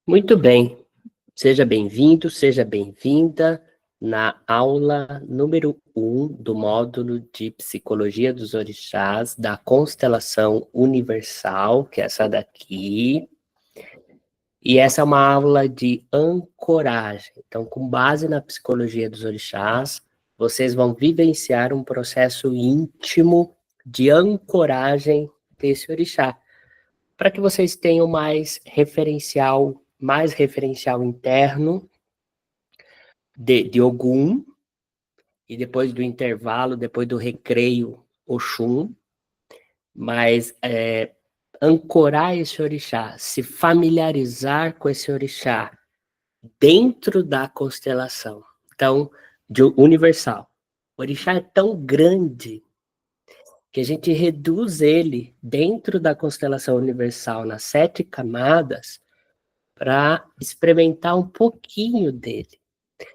Muito bem, seja bem-vindo, seja bem-vinda na aula número 1 do módulo de Psicologia dos Orixás da Constelação Universal, que é essa daqui. E essa é uma aula de ancoragem. Então, com base na Psicologia dos Orixás, vocês vão vivenciar um processo íntimo de ancoragem desse orixá, para que vocês tenham mais referencial interno de Ogum, e depois do intervalo, depois do recreio, Oxum, mas ancorar esse orixá, se familiarizar com esse orixá dentro da constelação, então, universal. O orixá é tão grande que a gente reduz ele dentro da constelação universal nas 7 camadas para experimentar um pouquinho dele.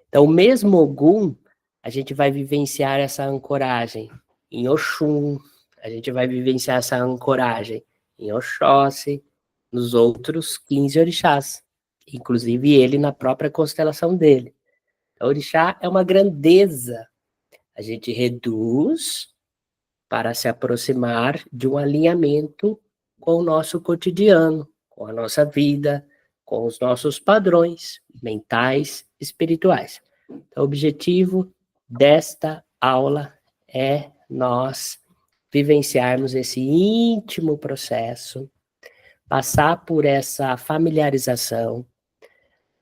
Então, o mesmo Ogum, a gente vai vivenciar essa ancoragem em Oxum, a gente vai vivenciar essa ancoragem em Oxóssi, nos outros 15 orixás, inclusive ele na própria constelação dele. O orixá é uma grandeza. A gente reduz para se aproximar de um alinhamento com o nosso cotidiano, com a nossa vida, com os nossos padrões mentais, espirituais. Então, o objetivo desta aula é nós vivenciarmos esse íntimo processo, passar por essa familiarização,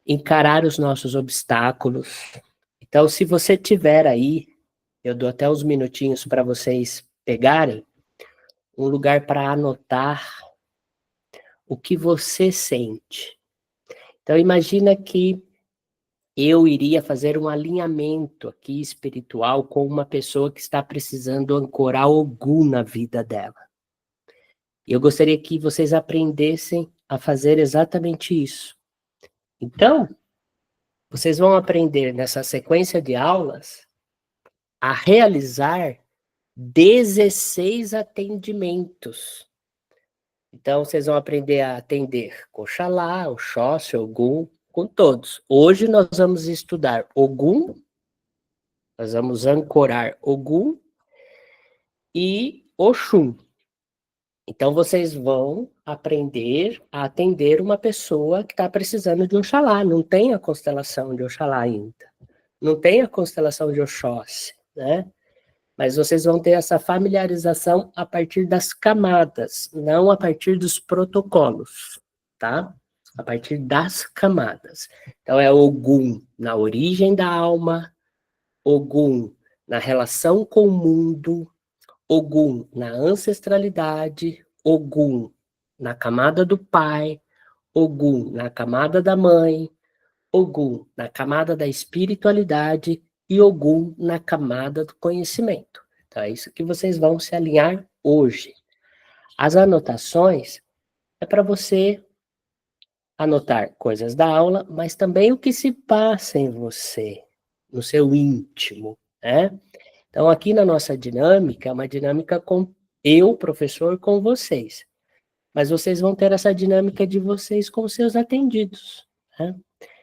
encarar os nossos obstáculos. Então, se você tiver aí, eu dou até uns minutinhos para vocês pegarem um lugar para anotar o que você sente. Então, imagina que eu iria fazer um alinhamento aqui espiritual com uma pessoa que está precisando ancorar Ogum na vida dela. E eu gostaria que vocês aprendessem a fazer exatamente isso. Então, vocês vão aprender nessa sequência de aulas a realizar 16 atendimentos. Então, vocês vão aprender a atender Oxalá, Oxóssi, Ogum, com todos. Hoje nós vamos estudar Ogum, nós vamos ancorar Ogum e Oxum. Então, vocês vão aprender a atender uma pessoa que está precisando de Oxalá. Não tem a constelação de Oxalá ainda. Não tem a constelação de Oxóssi, né? Mas vocês vão ter essa familiarização a partir das camadas, não a partir dos protocolos, tá? A partir das camadas. Então, é Ogum na origem da alma, Ogum na relação com o mundo, Ogum na ancestralidade, Ogum na camada do pai, Ogum na camada da mãe, Ogum na camada da espiritualidade e Ogum na camada do conhecimento. Então, é isso que vocês vão se alinhar hoje. As anotações é para você anotar coisas da aula, mas também o que se passa em você, no seu íntimo, né? Então, aqui na nossa dinâmica, é uma dinâmica com eu, professor, com vocês. Mas vocês vão ter essa dinâmica de vocês com seus atendidos, né?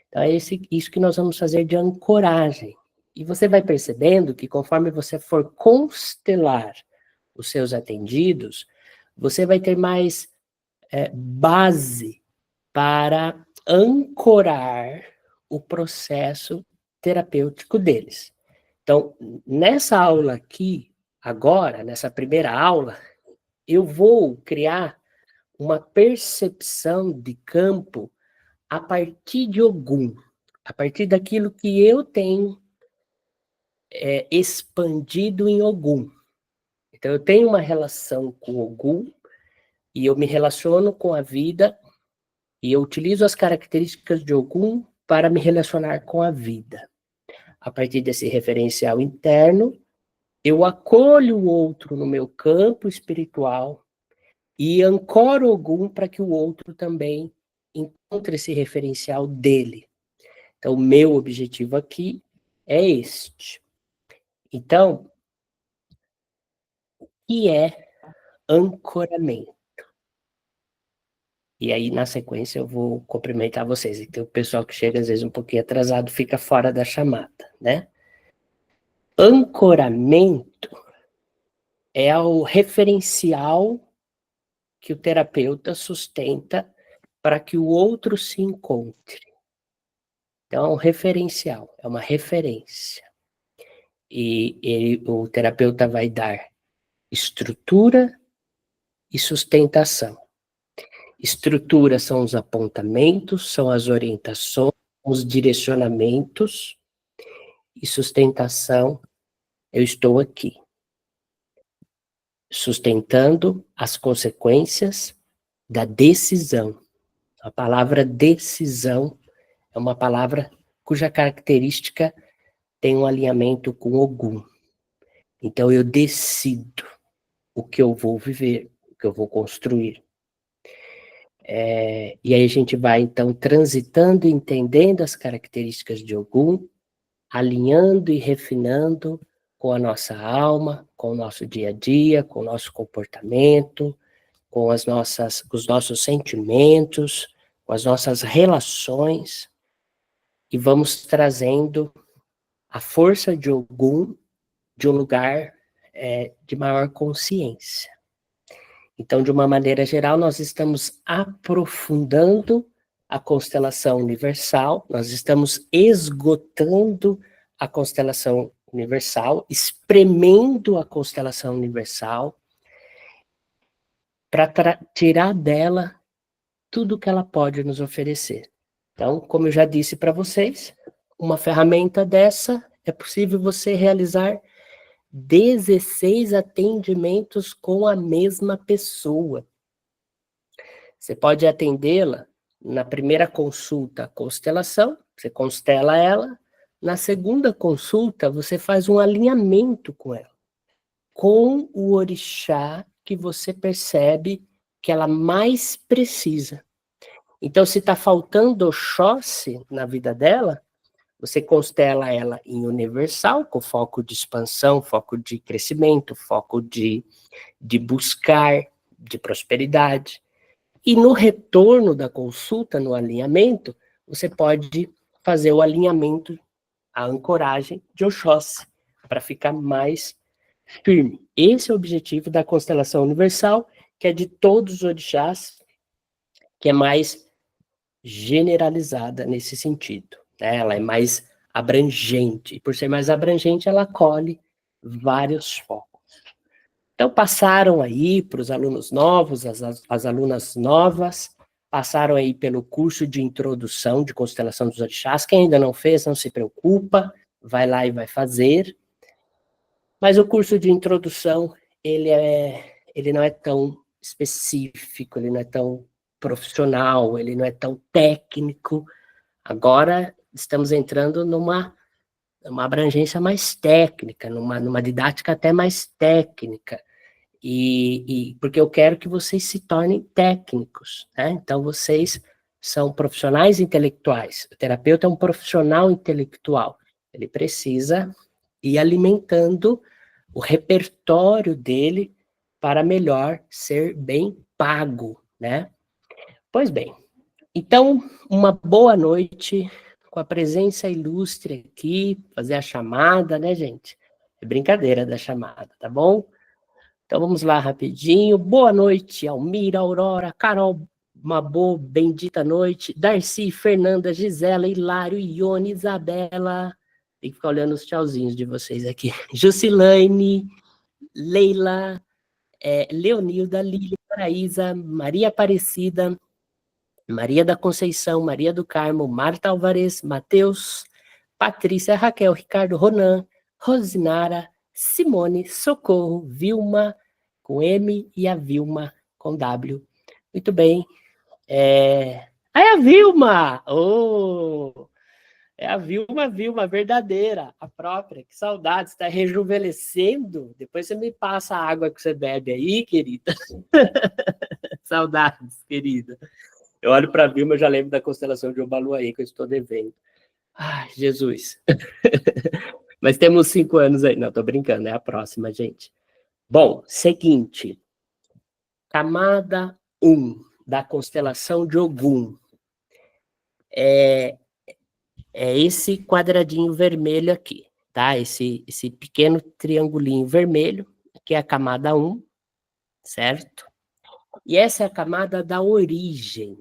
Então, é isso que nós vamos fazer de ancoragem. E você vai percebendo que conforme você for constelar os seus atendidos, você vai ter mais base para ancorar o processo terapêutico deles. Então, nessa aula aqui, agora, nessa primeira aula, eu vou criar uma percepção de campo a partir de Ogum, a partir daquilo que eu tenho expandido em Ogum. Então, eu tenho uma relação com Ogum e eu me relaciono com a vida e eu utilizo as características de Ogum para me relacionar com a vida. A partir desse referencial interno, eu acolho o outro no meu campo espiritual e ancoro Ogum para que o outro também encontre esse referencial dele. Então, o meu objetivo aqui é este. Então, o que é ancoramento? E aí, na sequência, eu vou cumprimentar vocês. Então, o pessoal que chega, às vezes, um pouquinho atrasado, fica fora da chamada, né? Ancoramento é o referencial que o terapeuta sustenta para que o outro se encontre. Então, é um referencial, é uma referência. E o terapeuta vai dar estrutura e sustentação. Estrutura são os apontamentos, são as orientações, os direcionamentos, e sustentação, eu estou aqui, sustentando as consequências da decisão. A palavra decisão é uma palavra cuja característica tem um alinhamento com Ogum. Então eu decido o que eu vou viver, o que eu vou construir. E aí a gente vai, então, transitando e entendendo as características de Ogum, alinhando e refinando com a nossa alma, com o nosso dia a dia, com o nosso comportamento, com os nossos sentimentos, com as nossas relações, e vamos trazendo a força de Ogum de um lugar de maior consciência. Então, de uma maneira geral, nós estamos aprofundando a constelação universal, nós estamos esgotando a constelação universal, espremendo a constelação universal, para tirar dela tudo que ela pode nos oferecer. Então, como eu já disse para vocês, uma ferramenta dessa é possível você realizar 16 atendimentos com a mesma pessoa. Você pode atendê-la na primeira consulta, constelação, você constela ela. Na segunda consulta, você faz um alinhamento com ela, com o orixá que você percebe que ela mais precisa. Então, se está faltando Oxóssi na vida dela, você constela ela em universal, com foco de expansão, foco de crescimento, foco de buscar, de prosperidade. E no retorno da consulta, no alinhamento, você pode fazer o alinhamento, a ancoragem de Oxóssi, para ficar mais firme. Esse é o objetivo da constelação universal, que é de todos os orixás, que é mais generalizada nesse sentido. Ela é mais abrangente, e por ser mais abrangente, ela acolhe vários focos. Então, passaram aí para os alunos novos, as alunas novas, passaram aí pelo curso de introdução de constelação dos orixás. Quem ainda não fez, não se preocupa, vai lá e vai fazer. Mas o curso de introdução, ele não é tão específico, ele não é tão profissional, ele não é tão técnico. Agora estamos entrando numa abrangência mais técnica, numa didática até mais técnica, e porque eu quero que vocês se tornem técnicos, né? Então vocês são profissionais intelectuais, o terapeuta é um profissional intelectual, ele precisa ir alimentando o repertório dele para melhor ser bem pago, né? Pois bem, então, uma boa noite, com a presença ilustre aqui, fazer a chamada, né, gente? É brincadeira da chamada, tá bom? Então, vamos lá rapidinho. Boa noite, Almira, Aurora, Carol, uma boa, bendita noite. Darcy, Fernanda, Gisela, Hilário, Ione, Isabela. Tem que ficar olhando os tchauzinhos de vocês aqui. Jusilane, Leila, Leonilda, Lília, Paraísa, Maria Aparecida, Maria da Conceição, Maria do Carmo, Marta Alvarez, Matheus, Patrícia, Raquel, Ricardo, Ronan, Rosinara, Simone, Socorro, Vilma, com M, e a Vilma, com W. Muito bem. É a Vilma! Oh! É a Vilma verdadeira, a própria. Que saudade, está rejuvenescendo. Depois você me passa a água que você bebe aí, querida. Saudades, querida. Eu olho para a Vilma, eu já lembro da constelação de Obaluaê, que eu estou devendo. Ai, Jesus. Mas temos 5 anos aí. Não, estou brincando, é a próxima, gente. Bom, seguinte. Camada 1. da constelação de Ogum é esse quadradinho vermelho aqui, tá? Esse pequeno triangulinho vermelho, que é a camada 1, certo? E essa é a camada da origem,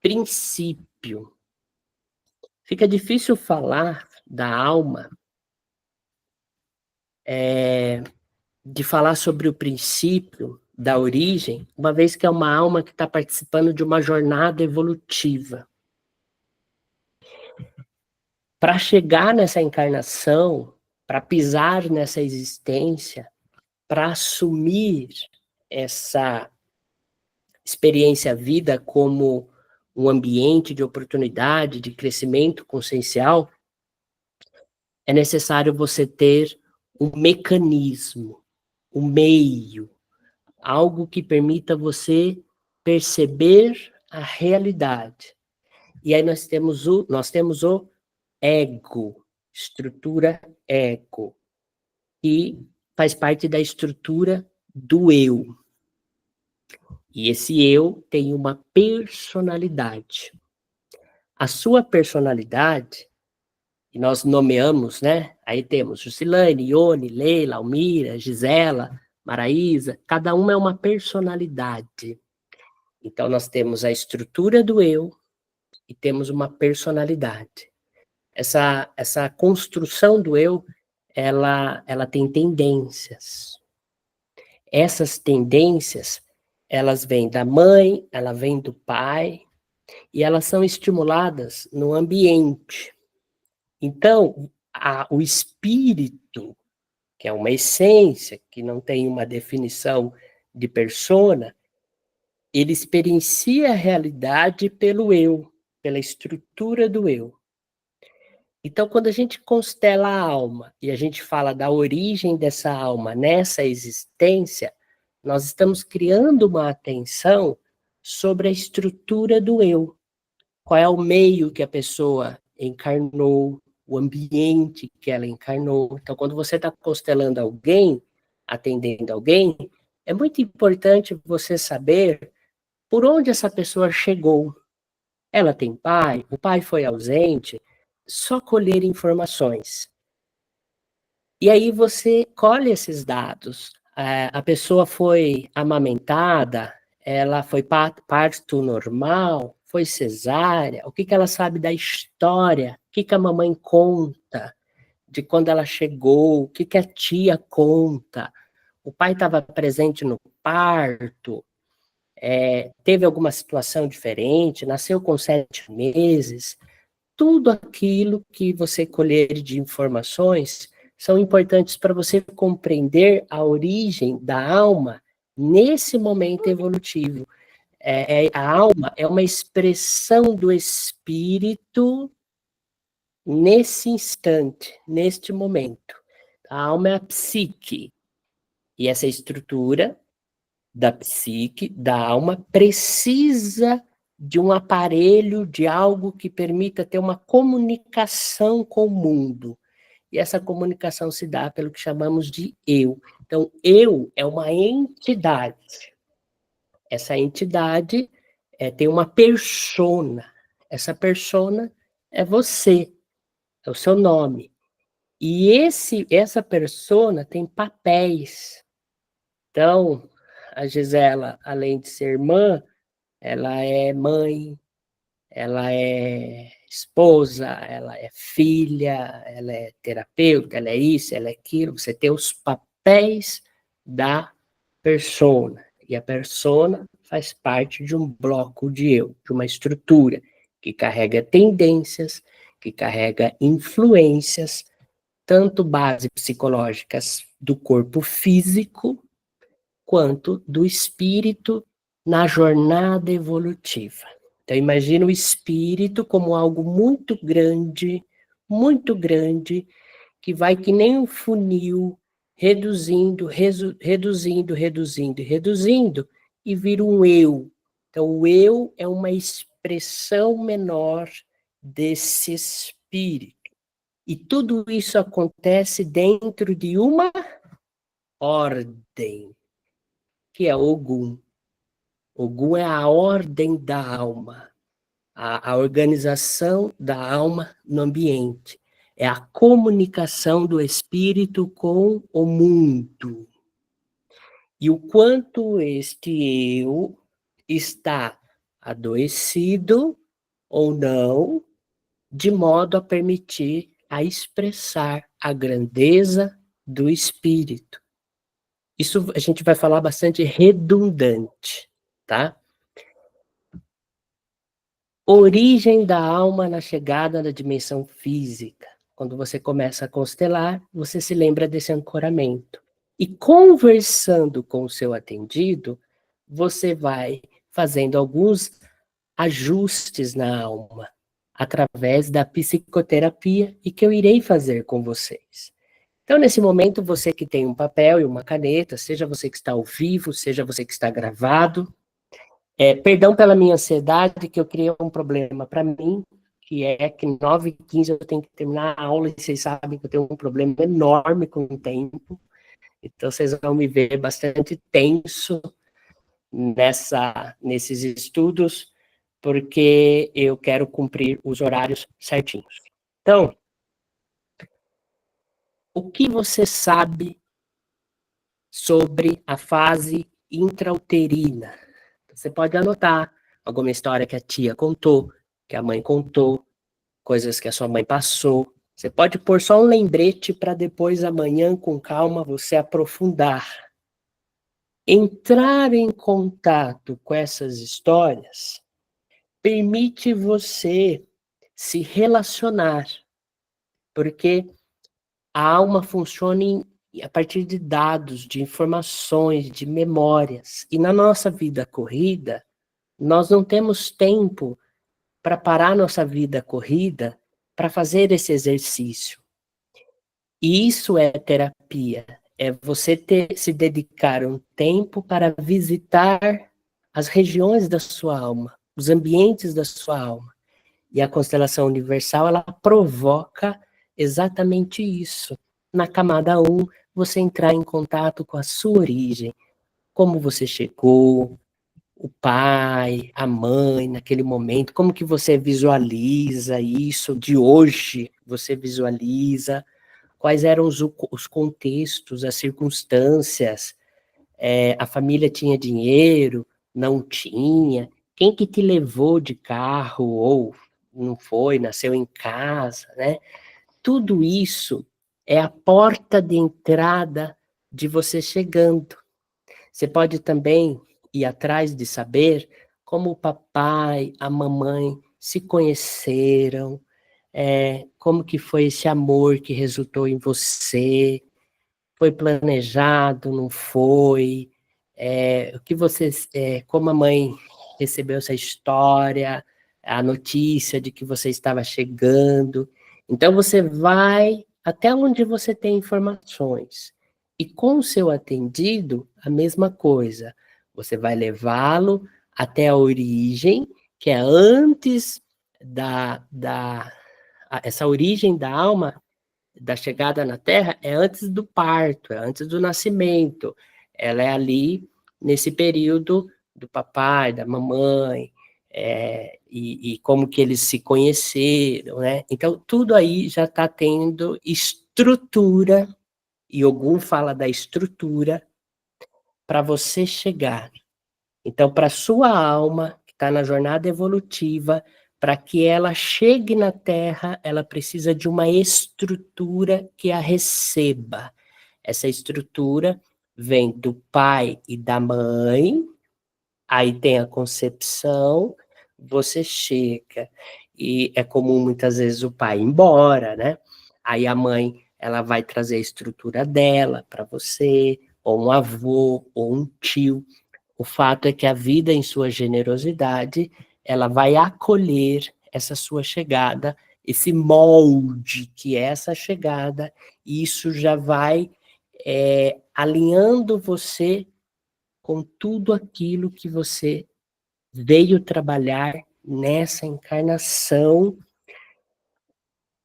princípio. Fica difícil falar da alma, de falar sobre o princípio da origem, uma vez que é uma alma que está participando de uma jornada evolutiva. Para chegar nessa encarnação, para pisar nessa existência, para assumir essa experiência vida como um ambiente de oportunidade, de crescimento consciencial, é necessário você ter um mecanismo, um meio, algo que permita você perceber a realidade. E aí nós temos o ego, estrutura ego, que faz parte da estrutura do eu. E esse eu tem uma personalidade. A sua personalidade, e nós nomeamos, né? Aí temos Jusilane, Ione, Leila, Almira, Gisela, Maraísa, cada uma é uma personalidade. Então nós temos a estrutura do eu e temos uma personalidade. Essa construção do eu, ela tem tendências. Essas tendências, elas vêm da mãe, ela vem do pai, e elas são estimuladas no ambiente. Então, o espírito, que é uma essência, que não tem uma definição de persona, ele experiencia a realidade pelo eu, pela estrutura do eu. Então, quando a gente constela a alma e a gente fala da origem dessa alma nessa existência, nós estamos criando uma atenção sobre a estrutura do eu. Qual é o meio que a pessoa encarnou, o ambiente que ela encarnou. Então, quando você está constelando alguém, atendendo alguém, é muito importante você saber por onde essa pessoa chegou. Ela tem pai? O pai foi ausente? Só colher informações. E aí você colhe esses dados. A pessoa foi amamentada, ela foi parto normal, foi cesárea, o que ela sabe da história, o que a mamãe conta de quando ela chegou, o que a tia conta, o pai estava presente no parto, teve alguma situação diferente, nasceu com 7 meses, tudo aquilo que você colher de informações são importantes para você compreender a origem da alma nesse momento evolutivo. A alma é uma expressão do espírito nesse instante, neste momento. A alma é a psique. E essa estrutura da psique, da alma, precisa de um aparelho, de algo que permita ter uma comunicação com o mundo. E essa comunicação se dá pelo que chamamos de eu. Então, eu é uma entidade. Essa entidade tem uma persona. Essa persona é você, é o seu nome. E essa persona tem papéis. Então, a Gisela, além de ser irmã, ela é mãe, ela é esposa, ela é filha, ela é terapeuta, ela é isso, ela é aquilo. Você tem os papéis da persona. E a persona faz parte de um bloco de eu, de uma estrutura que carrega tendências, que carrega influências, tanto base psicológicas do corpo físico, quanto do espírito na jornada evolutiva. Então, imagina o espírito como algo muito grande, que vai que nem um funil, reduzindo, reduzindo, e vira um eu. Então, o eu é uma expressão menor desse espírito. E tudo isso acontece dentro de uma ordem, que é Ogum. Ogum é a ordem da alma, a organização da alma no ambiente. É a comunicação do espírito com o mundo. E o quanto este eu está adoecido ou não, de modo a permitir a expressar a grandeza do espírito. Isso a gente vai falar bastante redundante, tá? Origem da alma na chegada da dimensão física. Quando você começa a constelar, você se lembra desse ancoramento. E conversando com o seu atendido, você vai fazendo alguns ajustes na alma, através da psicoterapia e que eu irei fazer com vocês. Então, nesse momento, você que tem um papel e uma caneta, seja você que está ao vivo, seja você que está gravado, perdão pela minha ansiedade, que eu criei um problema para mim, que é que 9h15 eu tenho que terminar a aula, e vocês sabem que eu tenho um problema enorme com o tempo, então vocês vão me ver bastante tenso nesses estudos, porque eu quero cumprir os horários certinhos. Então, o que você sabe sobre a fase intrauterina? Você pode anotar alguma história que a tia contou, que a mãe contou, coisas que a sua mãe passou. Você pode pôr só um lembrete para depois, amanhã, com calma, você aprofundar. Entrar em contato com essas histórias permite você se relacionar, porque a alma funciona a partir de dados, de informações, de memórias. E na nossa vida corrida, nós não temos tempo para parar nossa vida corrida para fazer esse exercício. E isso é terapia, é você se dedicar um tempo para visitar as regiões da sua alma, os ambientes da sua alma. E a constelação universal, ela provoca exatamente isso. Na camada 1, você entrar em contato com a sua origem, como você chegou, o pai, a mãe, naquele momento, como que você visualiza isso de hoje, você visualiza, quais eram os contextos, as circunstâncias, a família tinha dinheiro, não tinha, quem que te levou de carro, ou não foi, nasceu em casa, né? Tudo isso é a porta de entrada de você chegando. Você pode também ir atrás de saber como o papai, a mamãe se conheceram, como que foi esse amor que resultou em você, foi planejado, não foi, o que você, como a mãe recebeu essa história, a notícia de que você estava chegando. Então você vai até onde você tem informações. E com o seu atendido, a mesma coisa. Você vai levá-lo até a origem, que é antes essa origem da alma, da chegada na Terra, é antes do parto, é antes do nascimento. Ela é ali, nesse período do papai, da mamãe, e como que eles se conheceram, né? Então, tudo aí já está tendo estrutura, e Ogum fala da estrutura, para você chegar. Então, para sua alma, que está na jornada evolutiva, para que ela chegue na Terra, ela precisa de uma estrutura que a receba. Essa estrutura vem do pai e da mãe, aí tem a concepção, você chega, e é comum muitas vezes o pai ir embora, né? Aí a mãe, ela vai trazer a estrutura dela para você, ou um avô, ou um tio. O fato é que a vida, em sua generosidade, ela vai acolher essa sua chegada, esse molde que é essa chegada, e isso já vai alinhando você com tudo aquilo que você veio trabalhar nessa encarnação,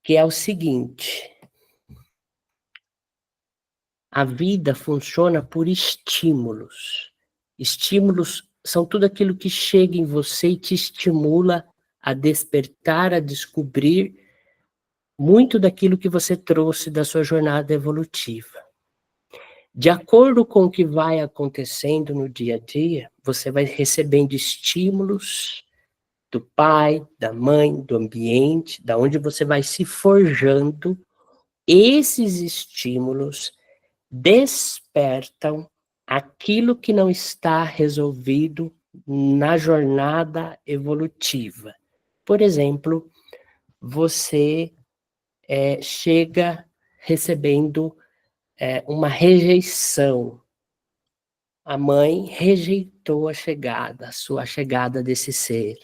que é o seguinte: a vida funciona por estímulos. Estímulos são tudo aquilo que chega em você e te estimula a despertar, a descobrir muito daquilo que você trouxe da sua jornada evolutiva. De acordo com o que vai acontecendo no dia a dia, você vai recebendo estímulos do pai, da mãe, do ambiente, da onde você vai se forjando. Esses estímulos despertam aquilo que não está resolvido na jornada evolutiva. Por exemplo, você chega recebendo uma rejeição. A mãe rejeitou a sua chegada desse ser.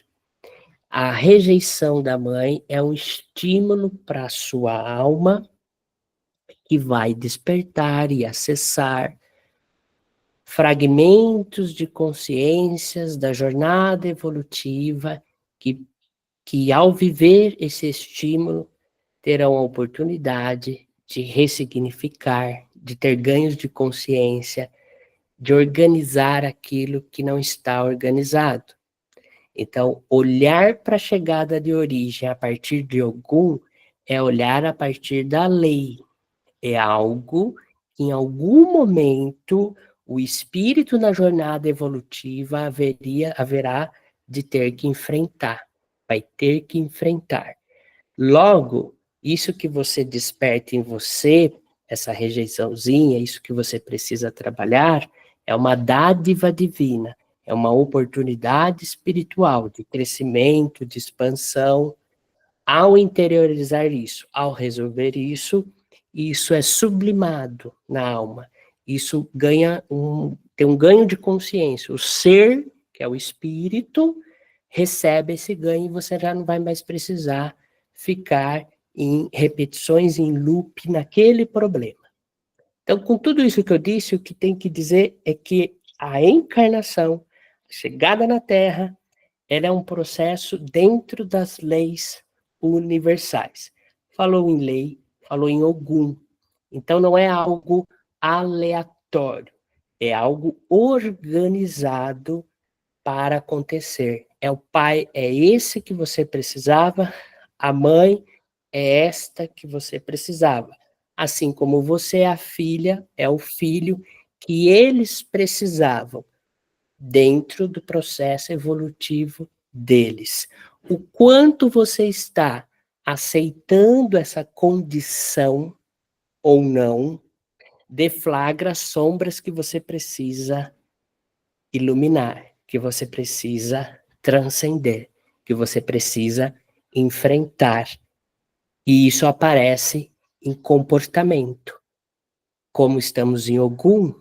A rejeição da mãe é um estímulo para a sua alma que vai despertar e acessar fragmentos de consciências da jornada evolutiva que ao viver esse estímulo, terão a oportunidade de ressignificar, de ter ganhos de consciência, de organizar aquilo que não está organizado. Então, olhar para a chegada de origem a partir de Ogum é olhar a partir da lei. É algo que em algum momento o espírito na jornada evolutiva haverá de ter que enfrentar, vai ter que enfrentar. Logo, isso que você desperta em você, essa rejeiçãozinha, isso que você precisa trabalhar, é uma dádiva divina, é uma oportunidade espiritual de crescimento, de expansão. Ao interiorizar isso, ao resolver isso, isso é sublimado na alma. Isso tem um ganho de consciência. O ser, que é o espírito, recebe esse ganho e você já não vai mais precisar ficar em repetições, em loop naquele problema. Então, com tudo isso que eu disse, o que tem que dizer é que a encarnação, a chegada na Terra, ela é um processo dentro das leis universais. Falou em lei, falou em Ogum. Então, não é algo aleatório, é algo organizado para acontecer. É o pai, é esse que você precisava, a mãe é esta que você precisava. Assim como você é a filha, é o filho que eles precisavam dentro do processo evolutivo deles. O quanto você está aceitando essa condição ou não, deflagra sombras que você precisa iluminar, que você precisa transcender, que você precisa enfrentar. E isso aparece em comportamento. Como estamos em Ogum,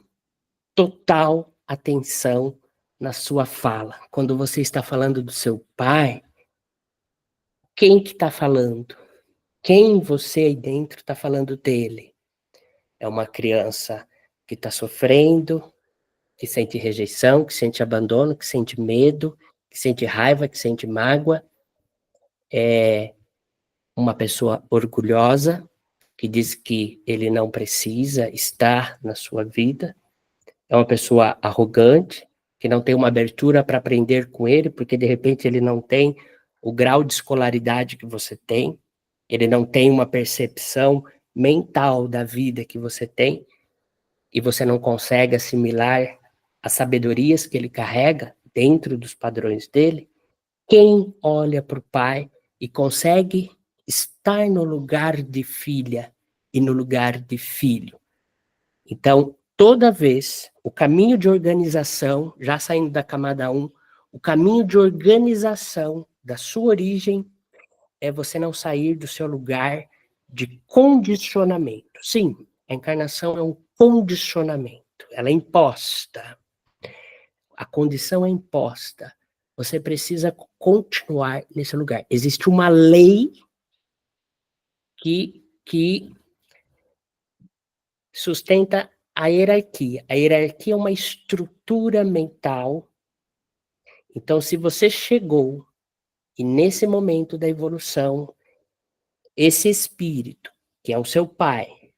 total atenção na sua fala. Quando você está falando do seu pai, quem que está falando? Quem você aí dentro está falando dele? É uma criança que está sofrendo, que sente rejeição, que sente abandono, que sente medo, que sente raiva, que sente mágoa. É uma pessoa orgulhosa, que diz que ele não precisa estar na sua vida. É uma pessoa arrogante, que não tem uma abertura para aprender com ele, porque de repente ele não tem o grau de escolaridade que você tem, ele não tem uma percepção mental da vida que você tem, e você não consegue assimilar as sabedorias que ele carrega dentro dos padrões dele. Quem olha para o pai e consegue estar no lugar de filha e no lugar de filho. Então, toda vez, o caminho de organização, já saindo da camada 1, o caminho de organização da sua origem é você não sair do seu lugar de condicionamento. Sim, a encarnação é um condicionamento, ela é imposta. A condição é imposta. Você precisa continuar nesse lugar. Existe uma lei que sustenta a hierarquia. A hierarquia é uma estrutura mental. Então, se você chegou e nesse momento da evolução, esse espírito, que é o seu pai,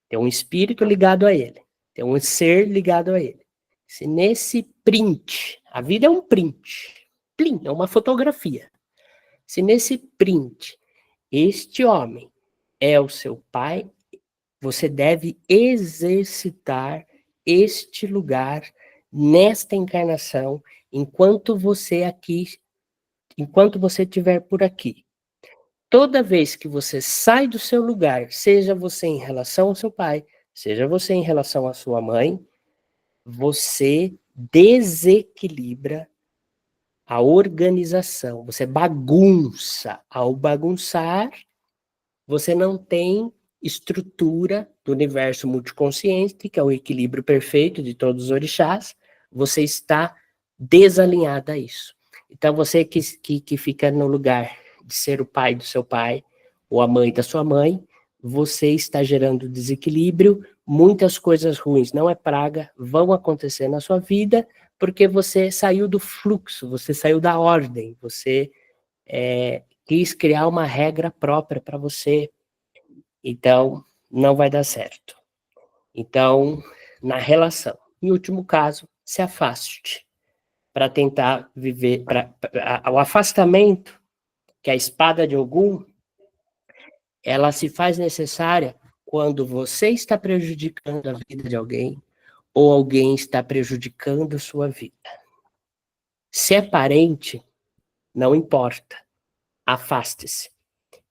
tem um espírito ligado a ele, tem um ser ligado a ele. Se nesse print, a vida é um print, plim, é uma fotografia. Se nesse print este homem é o seu pai, você deve exercitar este lugar nesta encarnação, enquanto você estiver por aqui. Toda vez que você sai do seu lugar, seja você em relação ao seu pai, seja você em relação à sua mãe, você desequilibra a organização, você bagunça. Ao bagunçar, você não tem estrutura do universo multiconsciente, que é o equilíbrio perfeito de todos os orixás, você está desalinhado a isso. Então, você que fica no lugar de ser o pai do seu pai, ou a mãe da sua mãe, você está gerando desequilíbrio, muitas coisas ruins, não é praga, vão acontecer na sua vida, porque você saiu do fluxo, você saiu da ordem, você quis criar uma regra própria para você, então não vai dar certo. Então, na relação, em último caso, se afaste para tentar viver, o afastamento, que é a espada de Ogum, ela se faz necessária quando você está prejudicando a vida de alguém ou alguém está prejudicando a sua vida. Se é parente, não importa, afaste-se.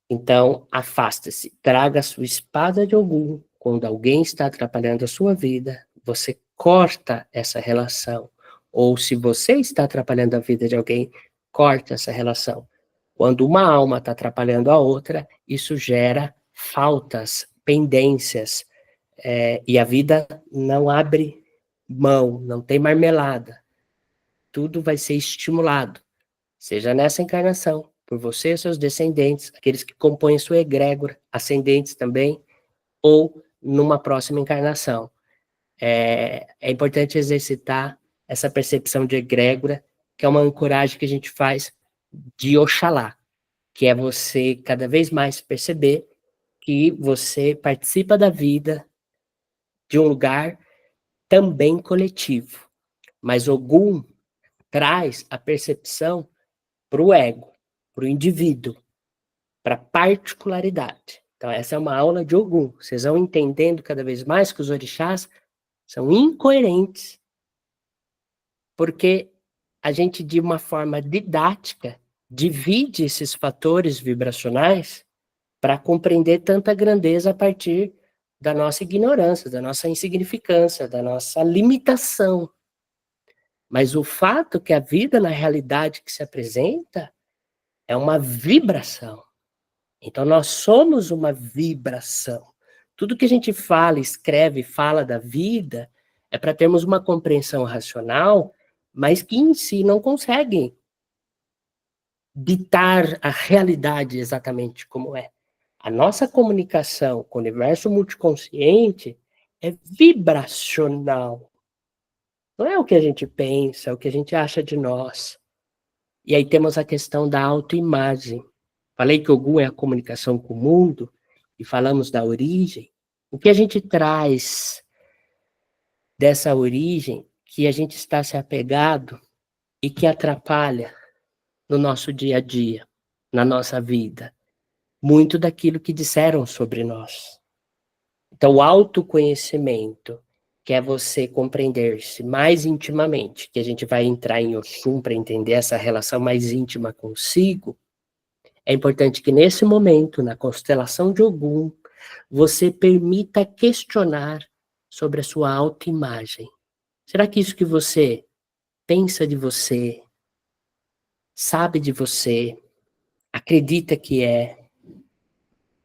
Então, afaste-se, traga a sua espada de Ogum. Quando alguém está atrapalhando a sua vida, você corta essa relação. Ou se você está atrapalhando a vida de alguém, corta essa relação. Quando uma alma está atrapalhando a outra, isso gera faltas, pendências, e a vida não abre mão, não tem marmelada. Tudo vai ser estimulado, seja nessa encarnação, por você e seus descendentes, aqueles que compõem a sua egrégora, ascendentes também, ou numa próxima encarnação. É importante exercitar essa percepção de egrégora, que é uma ancoragem que a gente faz de Oxalá, que é você cada vez mais perceber que você participa da vida de um lugar também coletivo. Mas Ogum traz a percepção para o ego, para o indivíduo, para a particularidade. Então, essa é uma aula de Ogum. Vocês vão entendendo cada vez mais que os orixás são incoerentes, porque a gente, de uma forma didática, divide esses fatores vibracionais para compreender tanta grandeza a partir da nossa ignorância, da nossa insignificância, da nossa limitação. Mas o fato que a vida, na realidade que se apresenta, é uma vibração. Então, nós somos uma vibração. Tudo que a gente fala, escreve, fala da vida, é para termos uma compreensão racional, mas que em si não conseguem ditar a realidade exatamente como é. A nossa comunicação com o universo multiconsciente é vibracional. Não é o que a gente pensa, é o que a gente acha de nós. E aí temos a questão da autoimagem. Falei que Ogum é a comunicação com o mundo, e falamos da origem. O que a gente traz dessa origem que a gente está se apegado e que atrapalha no nosso dia a dia, na nossa vida? Muito daquilo que disseram sobre nós. Então, o autoconhecimento, que é você compreender-se mais intimamente, que a gente vai entrar em Oxum para entender essa relação mais íntima consigo, é importante que nesse momento, na constelação de Ogum, você permita questionar sobre a sua autoimagem. Será que isso que você pensa de você, sabe de você, acredita que é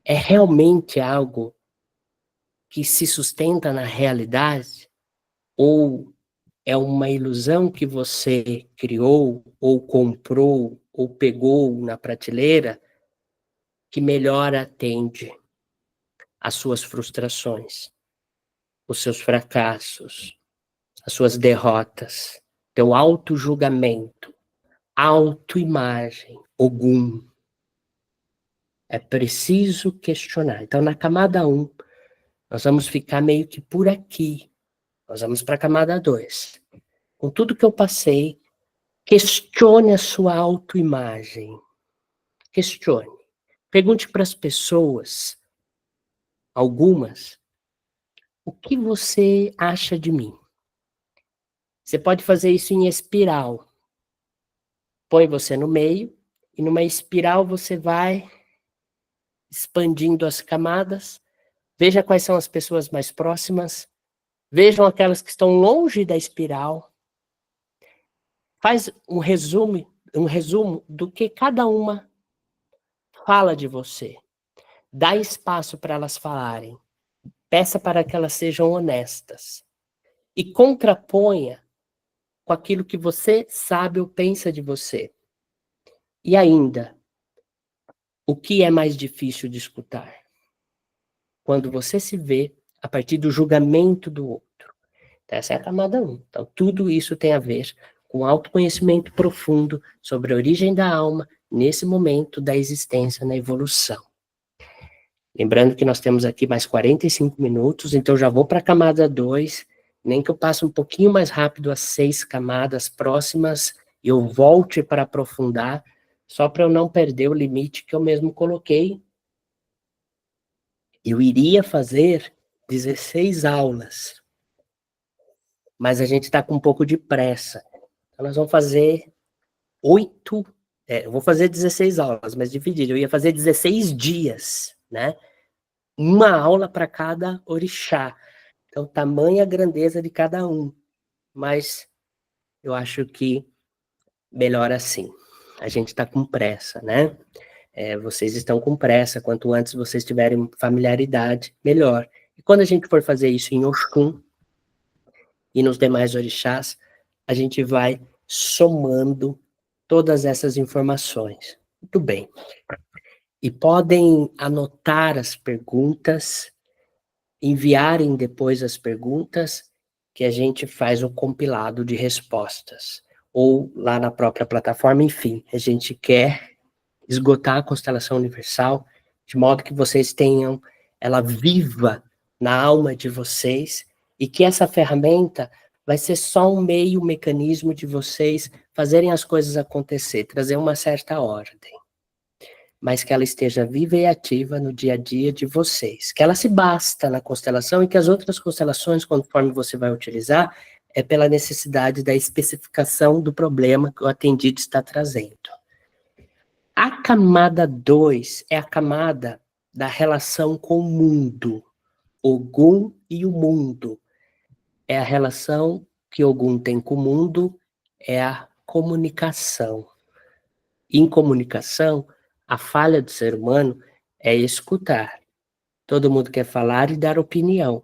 realmente algo que se sustenta na realidade? Ou é uma ilusão que você criou, ou comprou, ou pegou na prateleira, que melhor atende às suas frustrações, os seus fracassos, as suas derrotas, teu auto-julgamento, autoimagem, Ogum? É preciso questionar. Então, na camada 1, nós vamos ficar meio que por aqui. Nós vamos para a camada 2. com tudo que eu passei, questione a sua autoimagem. Questione. Pergunte para as pessoas, algumas, o que você acha de mim? Você pode fazer isso em espiral. Põe você no meio, e numa espiral você vai expandindo as camadas. Veja quais são as pessoas mais próximas. Vejam aquelas que estão longe da espiral. Faz um resumo do que cada uma fala de você. Dá espaço para elas falarem. Peça para que elas sejam honestas. E contraponha com aquilo que você sabe ou pensa de você. E ainda, o que é mais difícil de escutar? Quando você se vê a partir do julgamento do outro. Essa é a camada 1. Então, tudo isso tem a ver com autoconhecimento profundo sobre a origem da alma nesse momento da existência na evolução. Lembrando que nós temos aqui mais 45 minutos, então já vou para a camada 2, nem que eu passe um pouquinho mais rápido as 6 camadas próximas, e eu volte para aprofundar, só para eu não perder o limite que eu mesmo coloquei. Eu iria fazer 16 aulas, mas a gente está com um pouco de pressa. Então nós vamos fazer 8, eu vou fazer 16 aulas, mas dividido, eu ia fazer 16 dias, né? Uma aula para cada orixá. Então, tamanha a grandeza de cada um. Mas eu acho que melhor assim. A gente está com pressa, né? Vocês estão com pressa. Quanto antes vocês tiverem familiaridade, melhor. E quando a gente for fazer isso em Oxum e nos demais orixás, a gente vai somando todas essas informações. Muito bem. E podem anotar as perguntas, enviarem depois as perguntas, que a gente faz o compilado de respostas. Ou lá na própria plataforma, enfim, a gente quer esgotar a constelação universal, de modo que vocês tenham ela viva na alma de vocês, e que essa ferramenta vai ser só um meio, um mecanismo de vocês fazerem as coisas acontecer, trazer uma certa ordem, mas que ela esteja viva e ativa no dia a dia de vocês. Que ela se basta na constelação e que as outras constelações, conforme você vai utilizar, é pela necessidade da especificação do problema que o atendido está trazendo. A camada 2 é a camada da relação com o mundo. Ogum e o mundo. É a relação que Ogum tem com o mundo, é a comunicação. Em comunicação, a falha do ser humano é escutar. Todo mundo quer falar e dar opinião.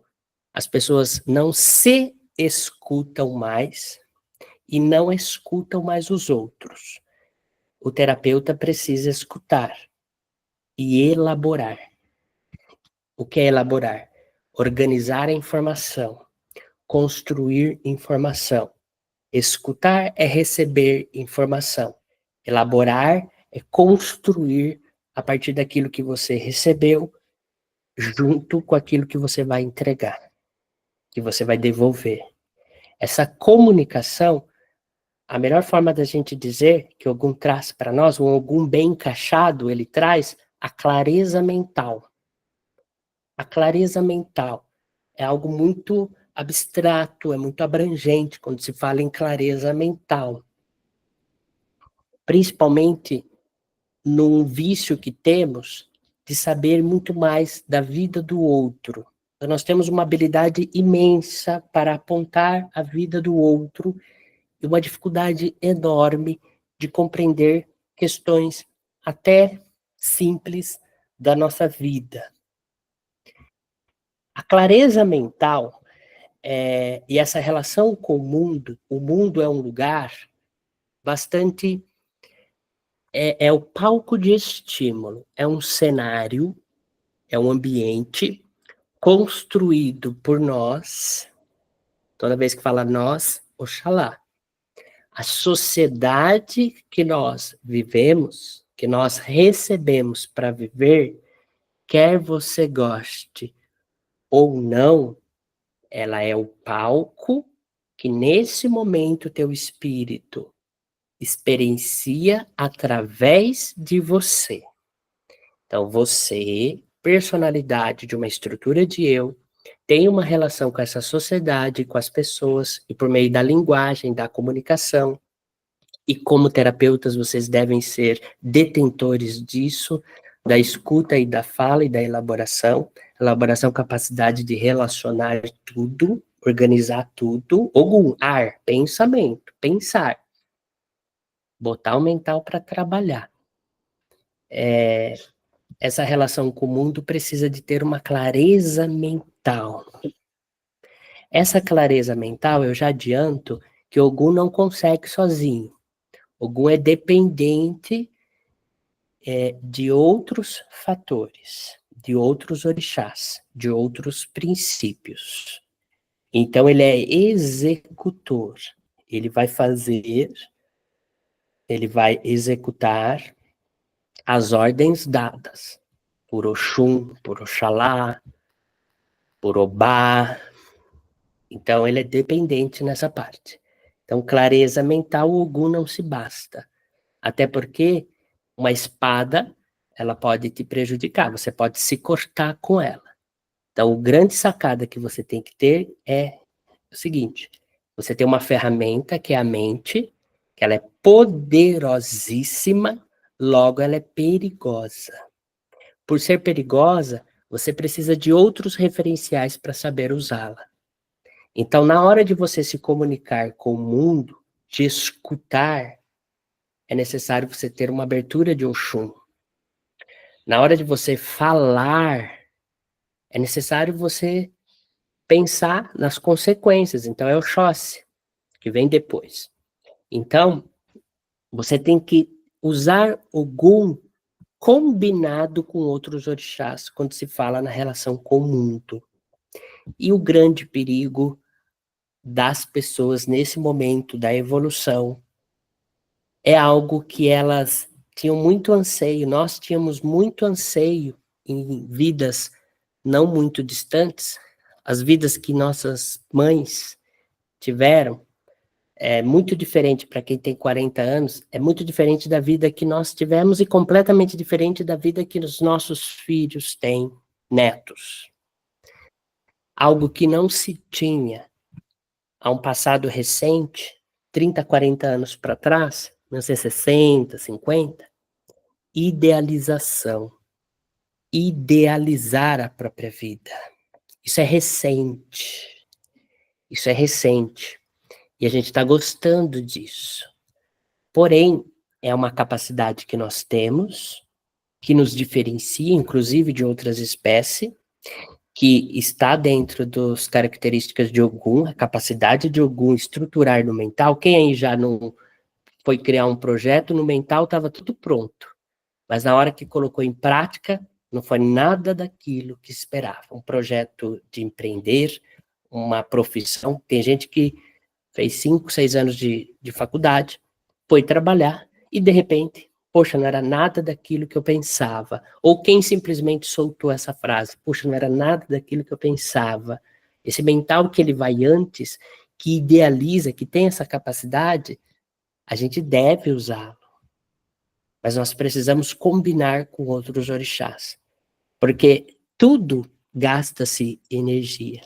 As pessoas não se escutam mais e não escutam mais os outros. O terapeuta precisa escutar e elaborar. O que é elaborar? Organizar a informação, construir informação. Escutar é receber informação. Elaborar é construir a partir daquilo que você recebeu, junto com aquilo que você vai entregar, que você vai devolver. Essa comunicação, a melhor forma da gente dizer que Ogum traz para nós, um Ogum bem encaixado, ele traz a clareza mental. A clareza mental é algo muito abstrato, é muito abrangente quando se fala em clareza mental. Principalmente num vício que temos de saber muito mais da vida do outro. Então, nós temos uma habilidade imensa para apontar a vida do outro e uma dificuldade enorme de compreender questões até simples da nossa vida. A clareza mental e essa relação com o mundo é um lugar bastante... É o palco de estímulo, é um cenário, é um ambiente construído por nós. Toda vez que fala nós, Oxalá. A sociedade que nós vivemos, que nós recebemos para viver, quer você goste ou não, ela é o palco que nesse momento teu espírito experiencia através de você. Então você, personalidade de uma estrutura de eu, tem uma relação com essa sociedade, com as pessoas, e por meio da linguagem, da comunicação, e como terapeutas vocês devem ser detentores disso, da escuta e da fala e da elaboração, capacidade de relacionar tudo, organizar tudo, Ogum, ar, pensamento, pensar, botar o mental para trabalhar. Essa relação com o mundo precisa de ter uma clareza mental. Essa clareza mental, eu já adianto, que Ogum não consegue sozinho. Ogum é dependente de outros fatores, de outros orixás, de outros princípios. Então ele é executor. Ele vai fazer, ele vai executar as ordens dadas por Oxum, por Oxalá, por Obá. Então ele é dependente nessa parte. Então clareza mental, o Ogum não se basta. Até porque uma espada, ela pode te prejudicar, você pode se cortar com ela. Então, o grande sacada que você tem que ter é o seguinte, você tem uma ferramenta que é a mente, que ela é poderosíssima, logo ela é perigosa. Por ser perigosa, você precisa de outros referenciais para saber usá-la. Então, na hora de você se comunicar com o mundo, de escutar, é necessário você ter uma abertura de Oxum. Na hora de você falar, é necessário você pensar nas consequências. Então, é o Oxóssi, que vem depois. Então, você tem que usar Ogum combinado com outros orixás, quando se fala na relação com o mundo. E o grande perigo das pessoas nesse momento da evolução é algo que elas tinham muito anseio, nós tínhamos muito anseio em vidas não muito distantes, as vidas que nossas mães tiveram, é muito diferente para quem tem 40 anos, é muito diferente da vida que nós tivemos e completamente diferente da vida que os nossos filhos têm, netos. Algo que não se tinha há um passado recente, 30, 40 anos para trás, 1960, 50, idealização. Idealizar a própria vida. Isso é recente. Isso é recente. E a gente está gostando disso. Porém, é uma capacidade que nós temos, que nos diferencia, inclusive, de outras espécies, que está dentro das características de Ogum, a capacidade de Ogum estruturar no mental. Quem aí já não foi criar um projeto no mental, estava tudo pronto. Mas na hora que colocou em prática, não foi nada daquilo que esperava. Um projeto de empreender, uma profissão. Tem gente que fez 5, 6 anos de faculdade, foi trabalhar e, de repente, poxa, não era nada daquilo que eu pensava. Ou quem simplesmente soltou essa frase, poxa, não era nada daquilo que eu pensava. Esse mental que ele vai antes, que idealiza, que tem essa capacidade, a gente deve usá-lo. Mas nós precisamos combinar com outros orixás. Porque tudo gasta-se energia.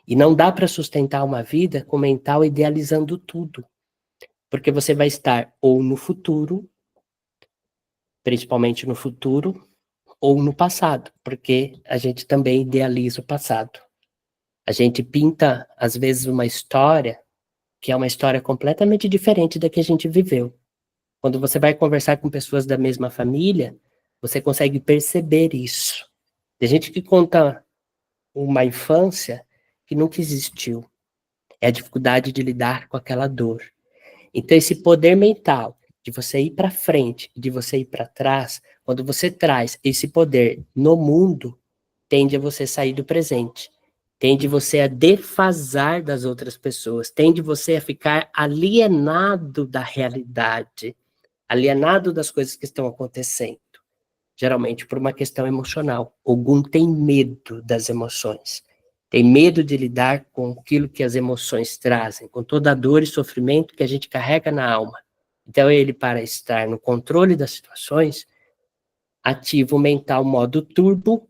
E não dá para sustentar uma vida com o mental idealizando tudo. Porque você vai estar ou no futuro, principalmente no futuro, ou no passado, porque a gente também idealiza o passado. A gente pinta, às vezes, uma história que é uma história completamente diferente da que a gente viveu. Quando você vai conversar com pessoas da mesma família, você consegue perceber isso. Tem gente que conta uma infância que nunca existiu. É a dificuldade de lidar com aquela dor. Então, esse poder mental de você ir para frente, de você ir para trás, quando você traz esse poder no mundo, tende a você sair do presente. Tende você a defasar das outras pessoas. Tende você a ficar alienado da realidade. Alienado das coisas que estão acontecendo. Geralmente por uma questão emocional. Ogum tem medo das emoções. tem medo de lidar com aquilo que as emoções trazem, com toda a dor e sofrimento que a gente carrega na alma. Então ele, para estar no controle das situações, ativa o mental modo turbo,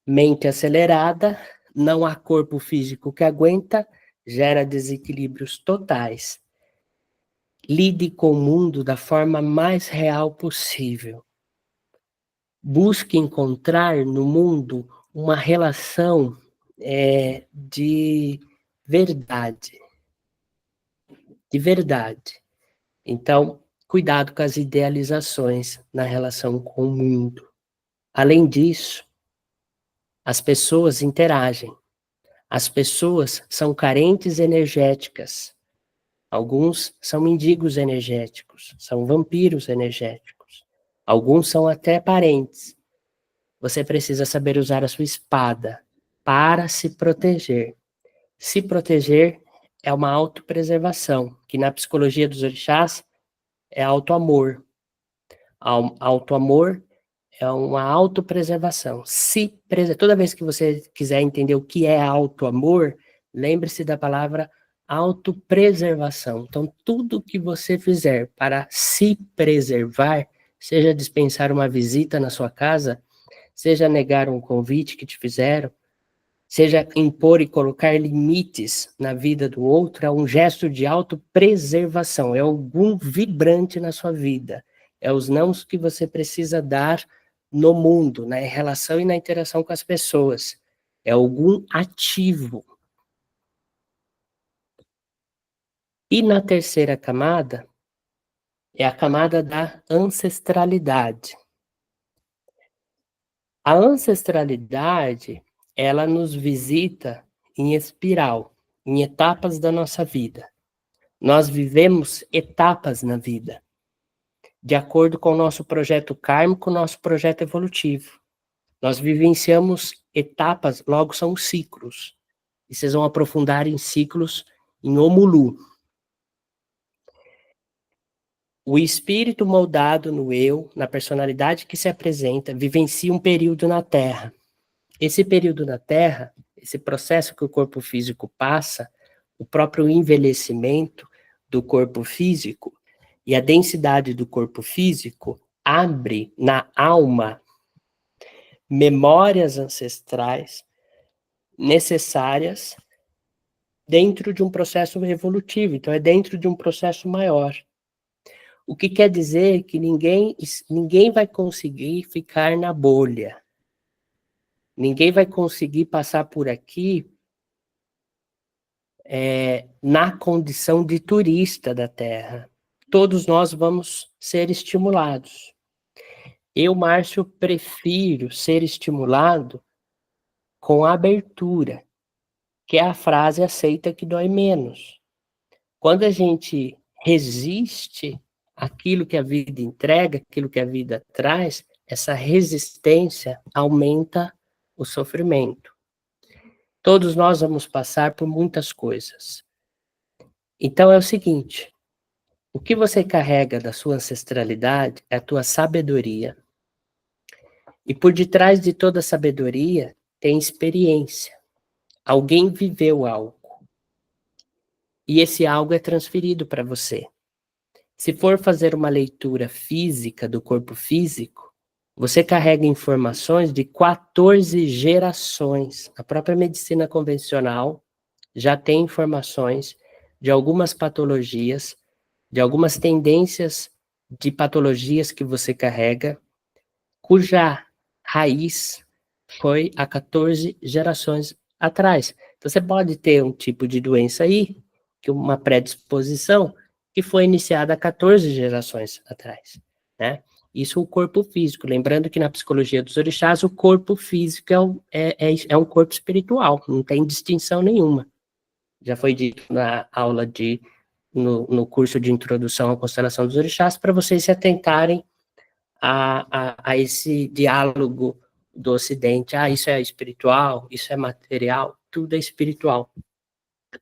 mente acelerada, não há corpo físico que aguenta, gera desequilíbrios totais. Lide com o mundo da forma mais real possível. Busque encontrar no mundo uma relação de verdade. De verdade. Então, cuidado com as idealizações na relação com o mundo. Além disso, as pessoas interagem. As pessoas são carentes energéticas. Alguns são mendigos energéticos, são vampiros energéticos. Alguns são até parentes. Você precisa saber usar a sua espada para se proteger. Se proteger é uma autopreservação, que na psicologia dos orixás é autoamor. Autoamor é uma autopreservação. Toda vez que você quiser entender o que é autoamor, lembre-se da palavra autopreservação. Então, tudo que você fizer para se preservar, seja dispensar uma visita na sua casa, seja negar um convite que te fizeram, seja impor e colocar limites na vida do outro, é um gesto de autopreservação, é algum vibrante na sua vida, é os nãos que você precisa dar no mundo, na relação e na interação com as pessoas, é algum ativo. E na terceira camada, é a camada da ancestralidade. A ancestralidade, ela nos visita em espiral, em etapas da nossa vida. Nós vivemos etapas na vida, de acordo com o nosso projeto kármico, nosso projeto evolutivo. Nós vivenciamos etapas, logo são ciclos. E vocês vão aprofundar em ciclos em Omulu. O espírito moldado no eu, na personalidade que se apresenta, vivencia um período na Terra. Esse período na Terra, esse processo que o corpo físico passa, o próprio envelhecimento do corpo físico e a densidade do corpo físico abre na alma memórias ancestrais necessárias dentro de um processo evolutivo, então é dentro de um processo maior. O que quer dizer que ninguém vai conseguir ficar na bolha. Ninguém vai conseguir passar por aqui na condição de turista da Terra. Todos nós vamos ser estimulados. Eu, Márcio, prefiro ser estimulado com abertura, que é a frase aceita que dói menos. Quando a gente resiste àquilo que a vida entrega, aquilo que a vida traz, essa resistência aumenta o sofrimento. Todos nós vamos passar por muitas coisas. Então é o seguinte, o que você carrega da sua ancestralidade é a tua sabedoria. E por detrás de toda sabedoria tem experiência. Alguém viveu algo. E esse algo é transferido para você. Se for fazer uma leitura física do corpo físico, você carrega informações de 14 gerações. A própria medicina convencional já tem informações de algumas patologias, de algumas tendências de patologias que você carrega, cuja raiz foi há 14 gerações atrás. Então, você pode ter um tipo de doença aí, que uma predisposição, que foi iniciada há 14 gerações atrás, né? Isso o corpo físico. Lembrando que na psicologia dos orixás, o corpo físico é um corpo espiritual, não tem distinção nenhuma. Já foi dito na aula no curso de introdução à constelação dos orixás, para vocês se atentarem a esse diálogo do Ocidente. Isso é espiritual, isso é material, tudo é espiritual,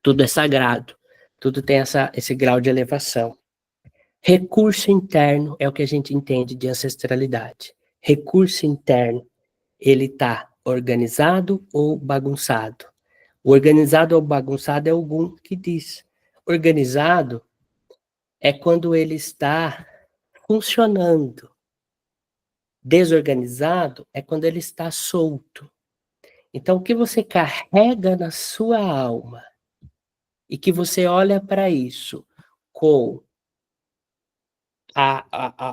tudo é sagrado, tudo tem esse grau de elevação. Recurso interno é o que a gente entende de ancestralidade. Recurso interno, ele está organizado ou bagunçado? O organizado ou bagunçado é Ogum que diz. Organizado é quando ele está funcionando. Desorganizado é quando ele está solto. Então, o que você carrega na sua alma e que você olha para isso com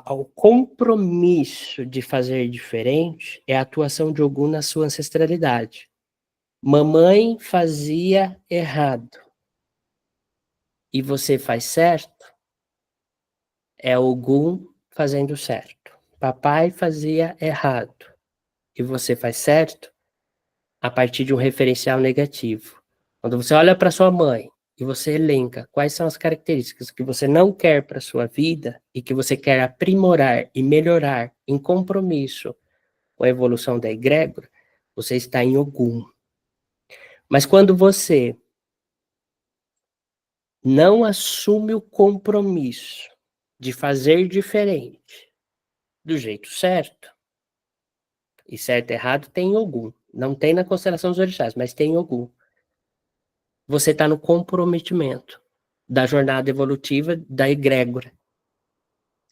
o compromisso de fazer diferente é a atuação de Ogum na sua ancestralidade. Mamãe fazia errado e você faz certo, é Ogum fazendo certo. Papai fazia errado e você faz certo, a partir de um referencial negativo. Quando você olha para sua mãe e você elenca quais são as características que você não quer para sua vida e que você quer aprimorar e melhorar em compromisso com a evolução da egrégora, você está em Ogum. Mas quando você não assume o compromisso de fazer diferente do jeito certo, e certo e errado tem em Ogum, não tem na constelação dos orixás, mas tem em Ogum. Você está no comprometimento da jornada evolutiva da egrégora.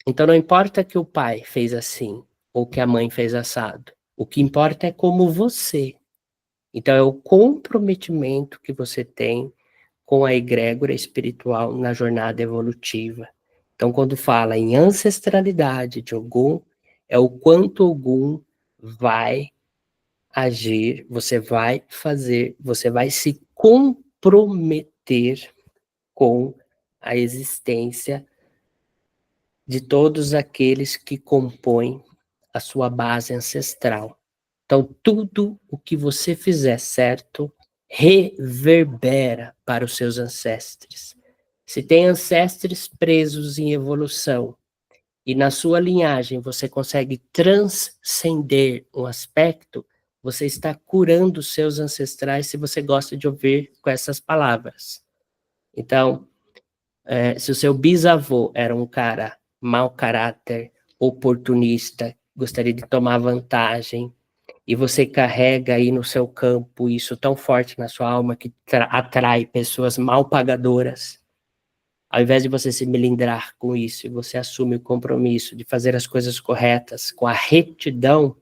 Então não importa que o pai fez assim, ou que a mãe fez assado. O que importa é como você. Então é o comprometimento que você tem com a egrégora espiritual na jornada evolutiva. Então quando fala em ancestralidade de Ogum, é o quanto Ogum vai agir, você vai fazer, você vai se comprometer com a existência de todos aqueles que compõem a sua base ancestral. Então, tudo o que você fizer certo reverbera para os seus ancestres. Se tem ancestres presos em evolução e na sua linhagem você consegue transcender um aspecto, você está curando os seus ancestrais, se você gosta de ouvir com essas palavras. Então, se o seu bisavô era um cara mau caráter, oportunista, gostaria de tomar vantagem, e você carrega aí no seu campo isso tão forte na sua alma que atrai pessoas mal pagadoras, ao invés de você se melindrar com isso, e você assume o compromisso de fazer as coisas corretas, com a retidão,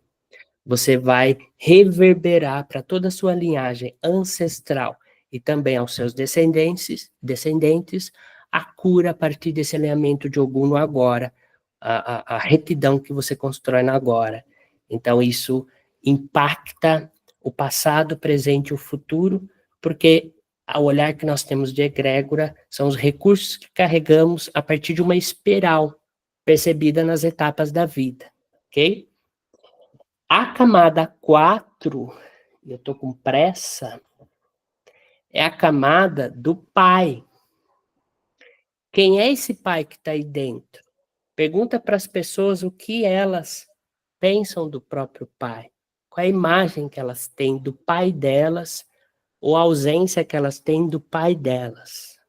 você vai reverberar para toda a sua linhagem ancestral e também aos seus descendentes a cura a partir desse alinhamento de Ogum no agora, a retidão que você constrói no agora. Então isso impacta o passado, o presente e o futuro, porque o olhar que nós temos de egrégora são os recursos que carregamos a partir de uma espiral percebida nas etapas da vida, ok? A camada 4, eu estou com pressa, é a camada do pai. Quem é esse pai que está aí dentro? Pergunta para as pessoas o que elas pensam do próprio pai. Qual é a imagem que elas têm do pai delas, ou a ausência que elas têm do pai delas.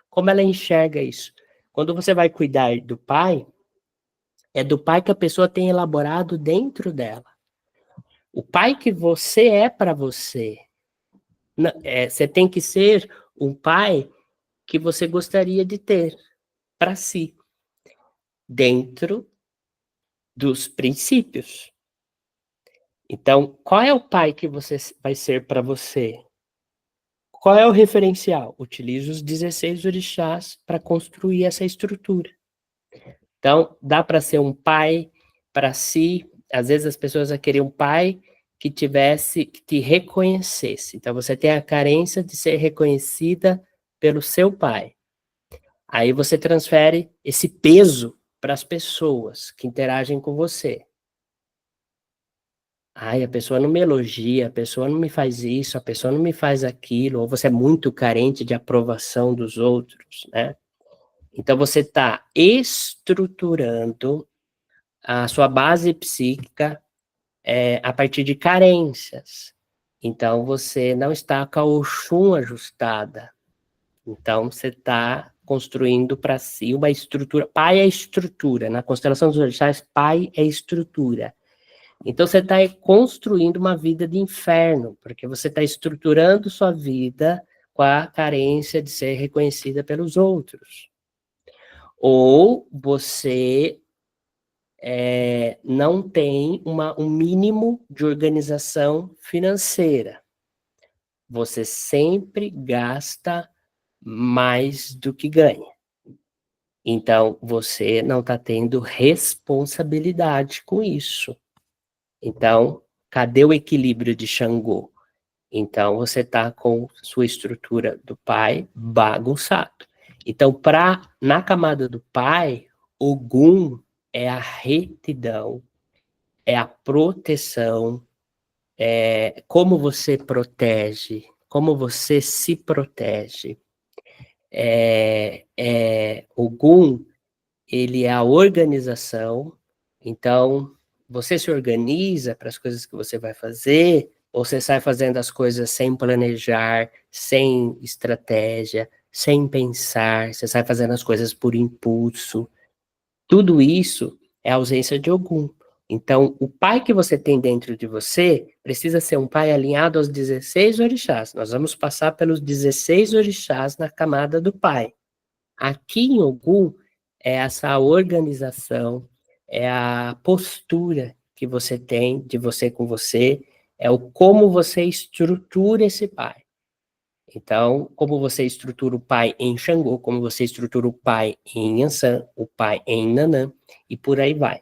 Como ela enxerga isso? Quando você vai cuidar do pai, é do pai que a pessoa tem elaborado dentro dela. O pai que você é para você. Você tem que ser um pai que você gostaria de ter para si, dentro dos princípios. Então, qual é o pai que você vai ser para você? Qual é o referencial? Utilize os 16 orixás para construir essa estrutura. Então, dá para ser um pai para si. Às vezes as pessoas vão querer um pai que te reconhecesse. Então, você tem a carência de ser reconhecida pelo seu pai. Aí você transfere esse peso para as pessoas que interagem com você. Ai, a pessoa não me elogia, a pessoa não me faz isso, a pessoa não me faz aquilo, ou você é muito carente de aprovação dos outros, né? Então você está estruturando a sua base psíquica a partir de carências. Então você não está com a Oxum ajustada. Então você está construindo para si uma estrutura. Pai é estrutura. Na constelação dos orixás, pai é estrutura. Então você está construindo uma vida de inferno, porque você está estruturando sua vida com a carência de ser reconhecida pelos outros. Ou você não tem um mínimo de organização financeira. Você sempre gasta mais do que ganha. Então, você não está tendo responsabilidade com isso. Então, cadê o equilíbrio de Xangô? Então, você está com sua estrutura do pai bagunçado. Então, na camada do pai, Ogum é a retidão, é a proteção, é como você protege, como você se protege. Ogum, ele é a organização, então você se organiza para as coisas que você vai fazer, ou você sai fazendo as coisas sem planejar, sem estratégia, sem pensar, você sai fazendo as coisas por impulso. Tudo isso é ausência de Ogum. Então, o pai que você tem dentro de você precisa ser um pai alinhado aos 16 orixás. Nós vamos passar pelos 16 orixás na camada do pai. Aqui em Ogum é essa organização, é a postura que você tem de você com você, é o como você estrutura esse pai. Então, como você estrutura o pai em Xangô, como você estrutura o pai em Yansan, o pai em Nanã, e por aí vai.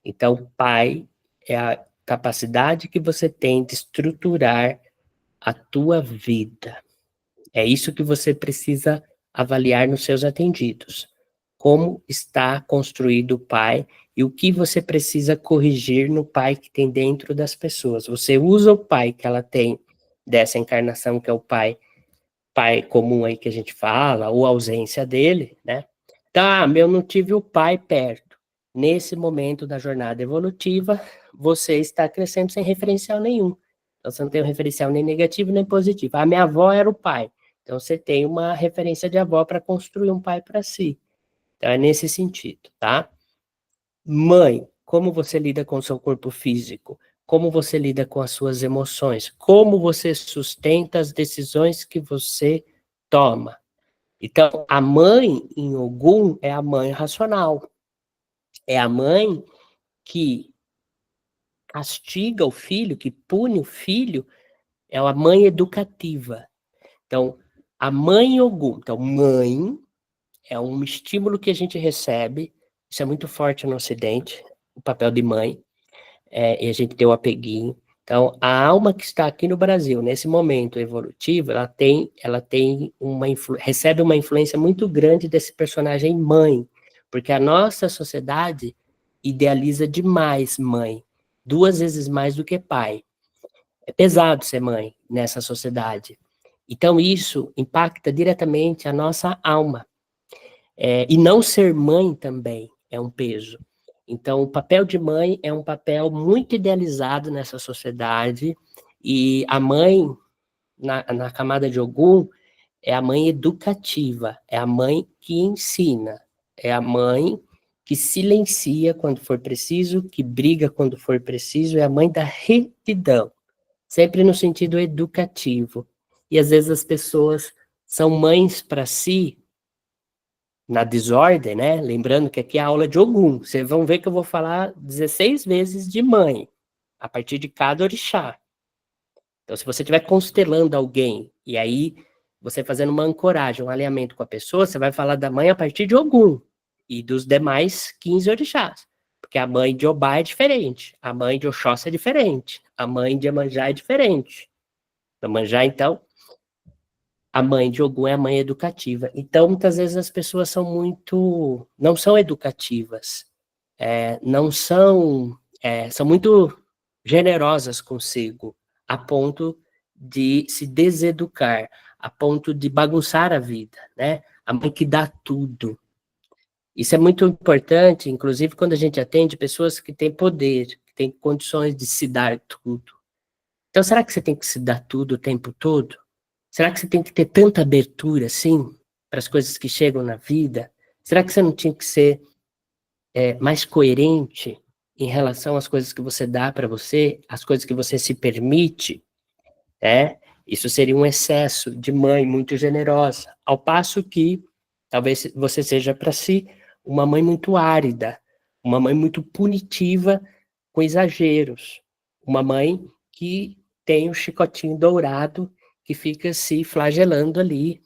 Então, pai é a capacidade que você tem de estruturar a tua vida. É isso que você precisa avaliar nos seus atendidos. Como está construído o pai e o que você precisa corrigir no pai que tem dentro das pessoas. Você usa o pai que ela tem dessa encarnação, que é o pai comum aí que a gente fala, ou a ausência dele, né? Tá, eu não tive o pai perto. Nesse momento da jornada evolutiva, você está crescendo sem referencial nenhum. Então, você não tem um referencial nem negativo nem positivo. A minha avó era o pai. Então, você tem uma referência de avó para construir um pai para si. Então, é nesse sentido, tá? Mãe, como você lida com o seu corpo físico? Como você lida com as suas emoções? Como você sustenta as decisões que você toma? Então, a mãe em Ogum é a mãe racional. É a mãe que castiga o filho, que pune o filho, é a mãe educativa. Então, a mãe em Ogum. Então, mãe é um estímulo que a gente recebe, isso é muito forte no Ocidente, o papel de mãe. E a gente tem o apeguinho. Então, a alma que está aqui no Brasil, nesse momento evolutivo, recebe uma influência muito grande desse personagem mãe, porque a nossa sociedade idealiza demais mãe, 2 vezes mais do que pai. É pesado ser mãe nessa sociedade. Então, isso impacta diretamente a nossa alma. E não ser mãe também é um peso. Então, o papel de mãe é um papel muito idealizado nessa sociedade, e a mãe, na camada de Ogum, é a mãe educativa, é a mãe que ensina, é a mãe que silencia quando for preciso, que briga quando for preciso, é a mãe da retidão, sempre no sentido educativo. E às vezes as pessoas são mães para si, na desordem, né? Lembrando que aqui é a aula de Ogum. Vocês vão ver que eu vou falar 16 vezes de mãe, a partir de cada orixá. Então, se você estiver constelando alguém, e aí você fazendo uma ancoragem, um alinhamento com a pessoa, você vai falar da mãe a partir de Ogum, e dos demais 15 orixás. Porque a mãe de Obá é diferente, a mãe de Oxóssi é diferente, a mãe de Iemanjá é diferente. Iemanjá, então, a mãe de Ogum é a mãe educativa. Então, muitas vezes as pessoas não são educativas, são muito generosas consigo, a ponto de se deseducar, a ponto de bagunçar a vida, né? A mãe que dá tudo. Isso é muito importante, inclusive quando a gente atende pessoas que têm poder, que têm condições de se dar tudo. Então, será que você tem que se dar tudo o tempo todo? Será que você tem que ter tanta abertura, assim, para as coisas que chegam na vida? Será que você não tinha que ser mais coerente? em relação às coisas que você dá para você, as coisas que você se permite, né? Isso seria um excesso de mãe muito generosa, ao passo que talvez você seja para si uma mãe muito árida, uma mãe muito punitiva com exageros, uma mãe que tem o chicotinho dourado que fica se flagelando ali,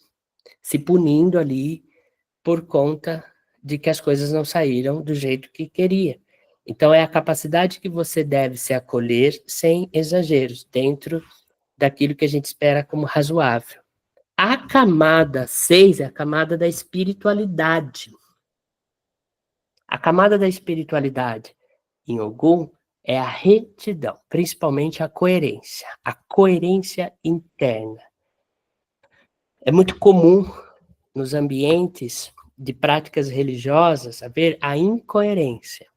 se punindo ali por conta de que as coisas não saíram do jeito que queria. Então é a capacidade que você deve se acolher sem exageros, dentro daquilo que a gente espera como razoável. A camada 6 é a camada da espiritualidade. A camada da espiritualidade em Ogum é a retidão, principalmente a coerência interna. É muito comum nos ambientes de práticas religiosas haver a incoerência.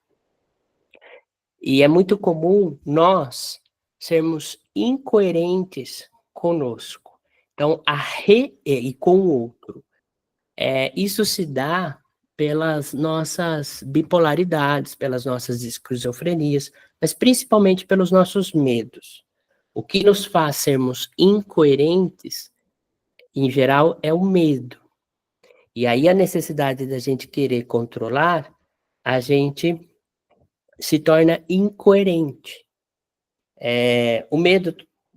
E é muito comum nós sermos incoerentes conosco. Então, e com o outro. Isso se dá pelas nossas bipolaridades, pelas nossas esquizofrenias, mas principalmente pelos nossos medos. O que nos faz sermos incoerentes, em geral, é o medo. E aí a necessidade da gente querer controlar, a gente se torna incoerente. O medo,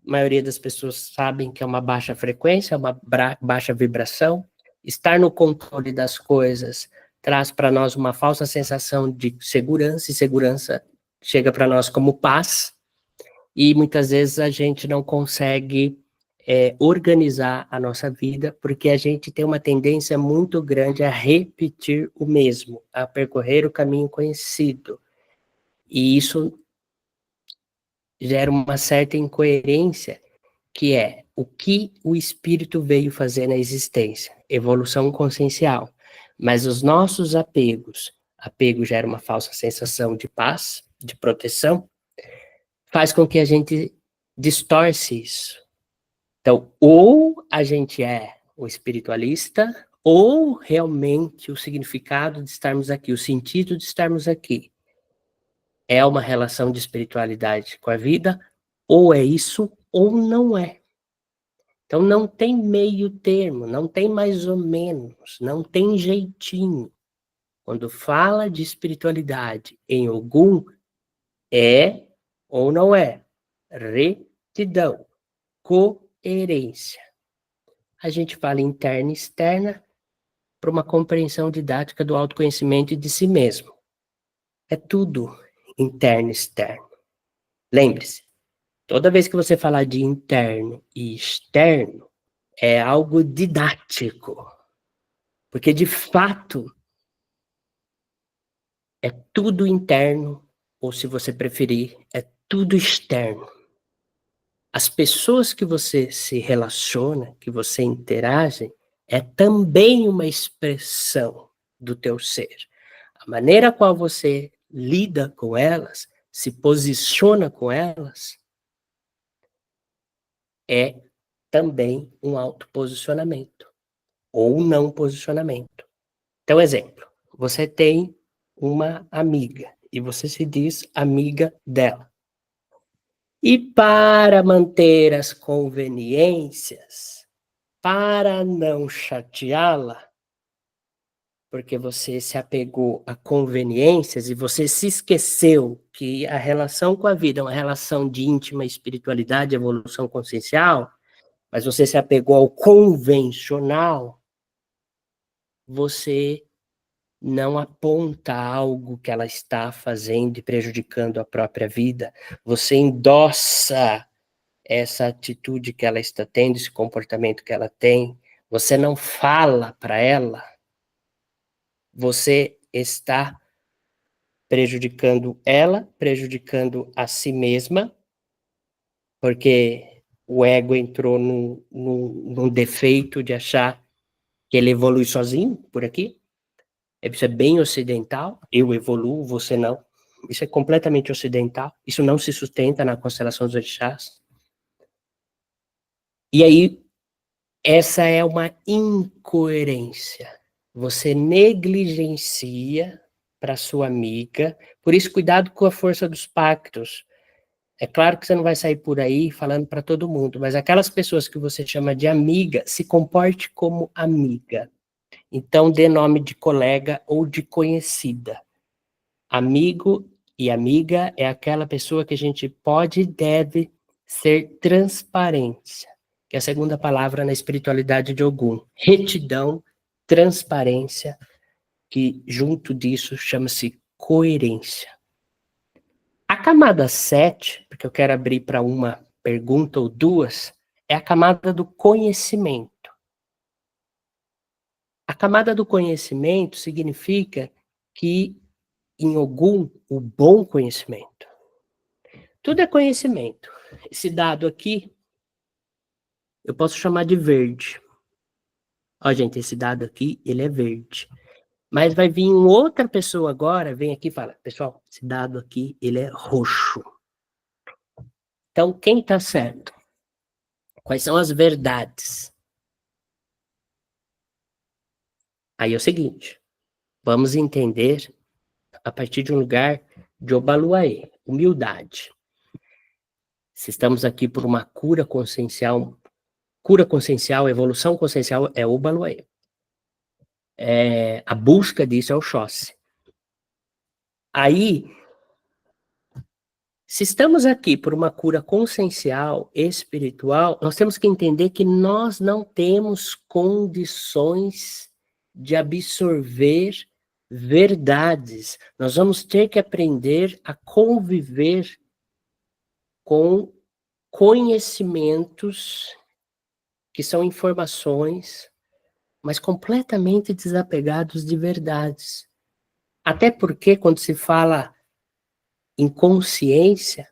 a maioria das pessoas sabem que é uma baixa frequência, uma baixa vibração. Estar no controle das coisas traz para nós uma falsa sensação de segurança, e segurança chega para nós como paz, e muitas vezes a gente não consegue organizar a nossa vida, porque a gente tem uma tendência muito grande a repetir o mesmo, a percorrer o caminho conhecido. E isso gera uma certa incoerência, que é o que o espírito veio fazer na existência, evolução consciencial. Mas os nossos apego gera uma falsa sensação de paz, de proteção, faz com que a gente distorce isso. Então, ou a gente é o espiritualista, ou realmente o significado de estarmos aqui, o sentido de estarmos aqui, é uma relação de espiritualidade com a vida, ou é isso, ou não é. Então não tem meio termo, não tem mais ou menos, não tem jeitinho. Quando fala de espiritualidade em Ogum, é ou não é. Retidão, coerência. A gente fala interna e externa para uma compreensão didática do autoconhecimento e de si mesmo. É tudo interno e externo. Lembre-se, toda vez que você falar de interno e externo, é algo didático. Porque, de fato, é tudo interno, ou se você preferir, é tudo externo. As pessoas que você se relaciona, que você interage, é também uma expressão do teu ser. A maneira qual você lida com elas, se posiciona com elas, é também um autoposicionamento, ou não posicionamento. Então, exemplo, você tem uma amiga, e você se diz amiga dela. E para manter as conveniências, para não chateá-la, porque você se apegou a conveniências e você se esqueceu que a relação com a vida é uma relação de íntima espiritualidade, evolução consciencial, mas você se apegou ao convencional, você não aponta algo que ela está fazendo e prejudicando a própria vida, você endossa essa atitude que ela está tendo, esse comportamento que ela tem, você não fala para ela, você está prejudicando ela, prejudicando a si mesma, porque o ego entrou num defeito de achar que ele evolui sozinho por aqui. Isso é bem ocidental, eu evoluo, você não. Isso é completamente ocidental, isso não se sustenta na constelação dos orixás. E aí, essa é uma incoerência. Você negligencia para sua amiga. Por isso, cuidado com a força dos pactos. É claro que você não vai sair por aí falando para todo mundo, mas aquelas pessoas que você chama de amiga, se comporte como amiga. Então, dê nome de colega ou de conhecida. Amigo e amiga é aquela pessoa que a gente pode e deve ser transparência, que é a segunda palavra na espiritualidade de Ogum. Retidão, transparência, que junto disso chama-se coerência. A camada 7, porque eu quero abrir para uma pergunta ou duas, é a camada do conhecimento. A camada do conhecimento significa que, em Ogum, o bom conhecimento. Tudo é conhecimento. Esse dado aqui, eu posso chamar de verde. Ó, gente, esse dado aqui, ele é verde. Mas vai vir outra pessoa agora, vem aqui e fala, pessoal, esse dado aqui, ele é roxo. Então, quem está certo? Quais são as verdades? Aí é o seguinte, vamos entender a partir de um lugar de Obaluaê, humildade. Se estamos aqui por uma cura consciencial, evolução consciencial é Obaluaê. A busca disso é o Xóssi. Aí, se estamos aqui por uma cura consciencial, espiritual, nós temos que entender que nós não temos condições de absorver verdades. Nós vamos ter que aprender a conviver com conhecimentos que são informações, mas completamente desapegados de verdades. Até porque, quando se fala em consciência,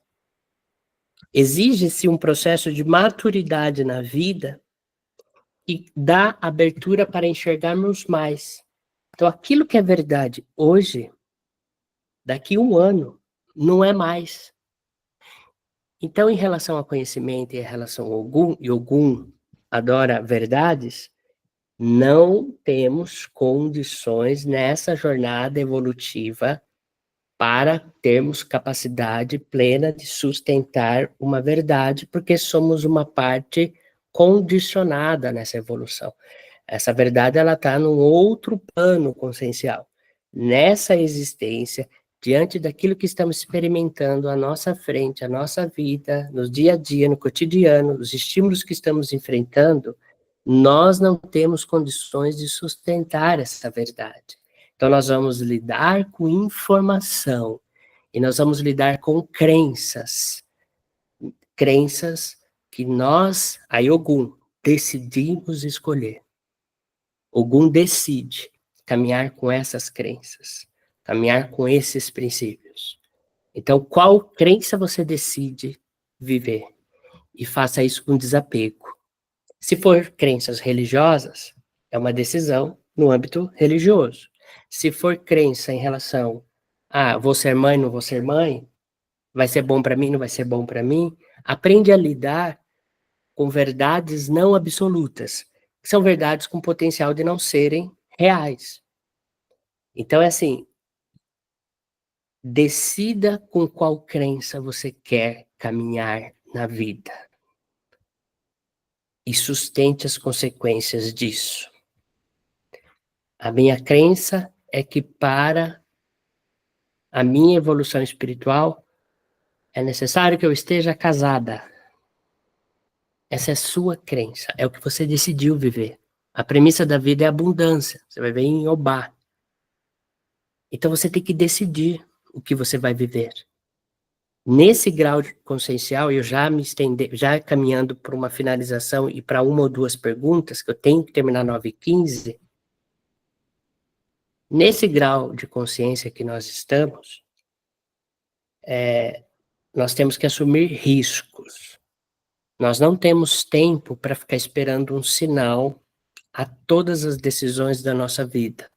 exige-se um processo de maturidade na vida e dá abertura para enxergarmos mais. Então, aquilo que é verdade hoje, daqui a um ano, não é mais. Então, em relação ao conhecimento e em relação ao Ogum, e Ogum adora verdades, não temos condições nessa jornada evolutiva para termos capacidade plena de sustentar uma verdade, porque somos uma parte condicionada nessa evolução. Essa verdade, ela está num outro plano consciencial. Nessa existência, diante daquilo que estamos experimentando à nossa frente, a nossa vida, no dia a dia, no cotidiano, os estímulos que estamos enfrentando, nós não temos condições de sustentar essa verdade. Então, nós vamos lidar com informação e nós vamos lidar com crenças. Crenças que nós, a Ogum, decidimos escolher. Ogum decide caminhar com essas crenças, caminhar com esses princípios. Então, qual crença você decide viver? E faça isso com desapego. Se for crenças religiosas, é uma decisão no âmbito religioso. Se for crença em relação a vou ser mãe, não vou ser mãe, vai ser bom para mim, não vai ser bom para mim, aprende a lidar com verdades não absolutas, que são verdades com potencial de não serem reais. Então é assim, decida com qual crença você quer caminhar na vida. E sustente as consequências disso. A minha crença é que para a minha evolução espiritual é necessário que eu esteja casada. Essa é a sua crença, é o que você decidiu viver. A premissa da vida é abundância, você vai ver em Obá. Então você tem que decidir o que você vai viver. Nesse grau consciencial, eu já me estendi, já caminhando para uma finalização e para uma ou duas perguntas, que eu tenho que terminar 9h15, nesse grau de consciência que nós estamos, nós temos que assumir riscos. Nós não temos tempo para ficar esperando um sinal a todas as decisões da nossa vida.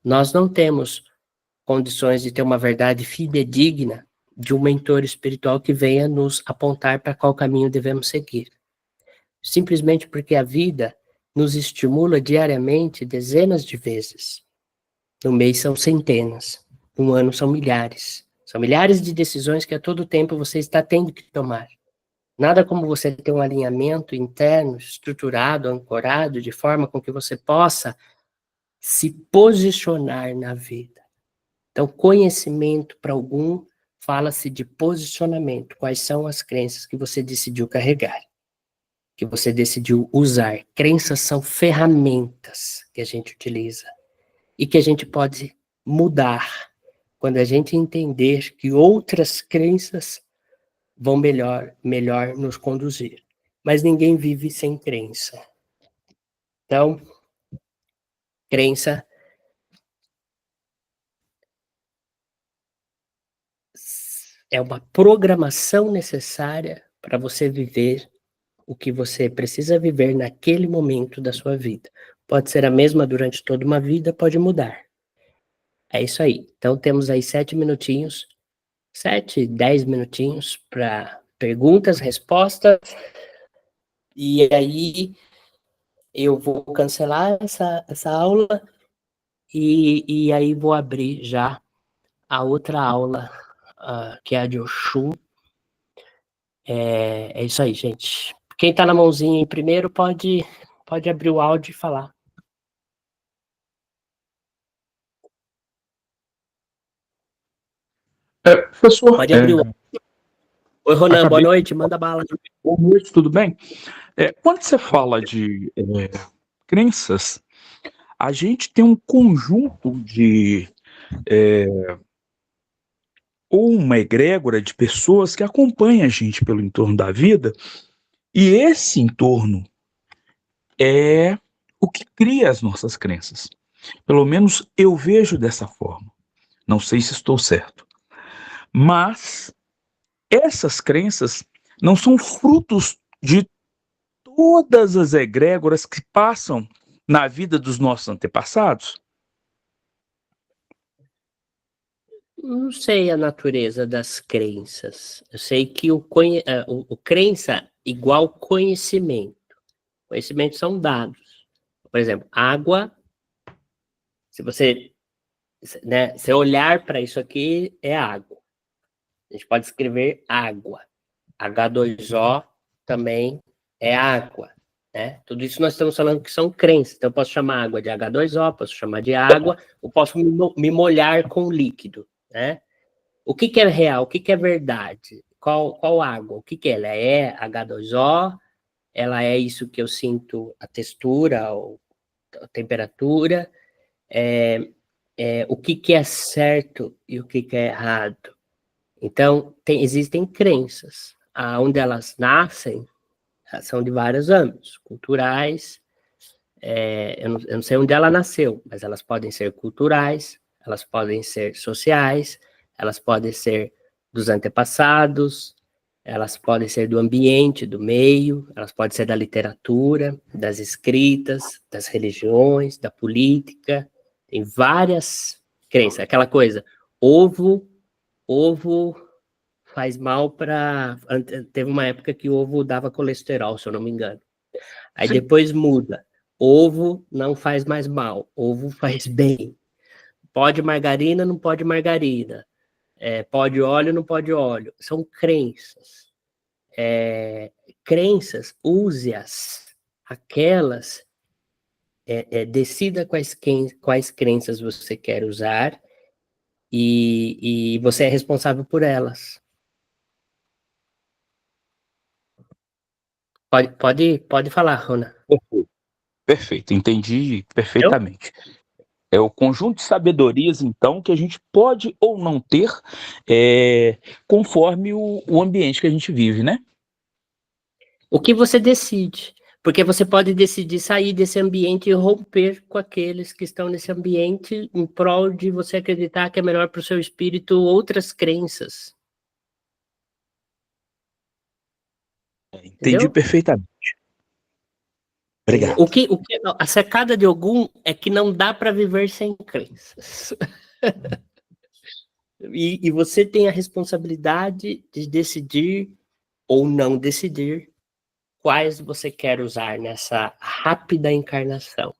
Nós não temos condições de ter uma verdade fidedigna de um mentor espiritual que venha nos apontar para qual caminho devemos seguir. Simplesmente porque a vida nos estimula diariamente dezenas de vezes. No mês são centenas. Um ano são milhares. São milhares de decisões que a todo tempo você está tendo que tomar. Nada como você ter um alinhamento interno, estruturado, ancorado, de forma com que você possa se posicionar na vida. Então, conhecimento para algum, fala-se de posicionamento. Quais são as crenças que você decidiu carregar, que você decidiu usar? Crenças são ferramentas que a gente utiliza e que a gente pode mudar quando a gente entender que outras crenças vão melhor nos conduzir. Mas ninguém vive sem crença. Então, crença é uma programação necessária para você viver o que você precisa viver naquele momento da sua vida. Pode ser a mesma durante toda uma vida, pode mudar. É isso aí. Então temos aí 7 minutinhos, 7, 10 minutinhos para perguntas, respostas, e aí eu vou cancelar essa aula e aí vou abrir já a outra aula, que é a de Oxum. É isso aí, gente. Quem está na mãozinha em primeiro pode abrir o áudio e falar. Professor, Pode abrir o áudio. Oi, Ronan, boa noite, manda bala. Boa noite, tudo bem? Quando você fala de crenças, a gente tem um conjunto de ou uma egrégora de pessoas que acompanha a gente pelo entorno da vida, e esse entorno é o que cria as nossas crenças. Pelo menos eu vejo dessa forma. Não sei se estou certo. Mas essas crenças não são frutos de todas as egrégoras que passam na vida dos nossos antepassados? Não sei a natureza das crenças. Eu sei que o crença igual conhecimento. Conhecimento são dados. Por exemplo, água, se você, né, se olhar para isso aqui, é água. A gente pode escrever água. H2O também é água. Né? Tudo isso nós estamos falando que são crenças. Então, eu posso chamar água de H2O, posso chamar de água, ou posso me molhar com líquido. Né? O que é real? O que é verdade? Qual água? O que ela é? É H2O? Ela é isso que eu sinto, a textura, ou a temperatura? O que é certo e o que é errado? Então, existem crenças. Onde elas nascem são de vários âmbitos, culturais. Eu não sei onde ela nasceu, mas elas podem ser culturais, elas podem ser sociais, elas podem ser dos antepassados, elas podem ser do ambiente, do meio, elas podem ser da literatura, das escritas, das religiões, da política. Tem várias crenças. Aquela coisa, ovo faz mal para... Teve uma época que o ovo dava colesterol, se eu não me engano. Aí Sim. depois muda. Ovo não faz mais mal, ovo faz bem. Pode margarina, não pode margarina. Pode óleo, não pode óleo. São crenças. Crenças, use-as. Aquelas, decida quais crenças você quer usar e você é responsável por elas. Pode falar, Rona. Perfeito, entendi perfeitamente. É o conjunto de sabedorias, então, que a gente pode ou não ter conforme o ambiente que a gente vive, né? O que você decide? Porque você pode decidir sair desse ambiente e romper com aqueles que estão nesse ambiente em prol de você acreditar que é melhor para o seu espírito outras crenças. Entendi Entendeu? perfeitamente. Obrigado. A sacada de Ogum é que não dá para viver sem crenças. E você tem a responsabilidade de decidir ou não decidir quais você quer usar nessa rápida encarnação.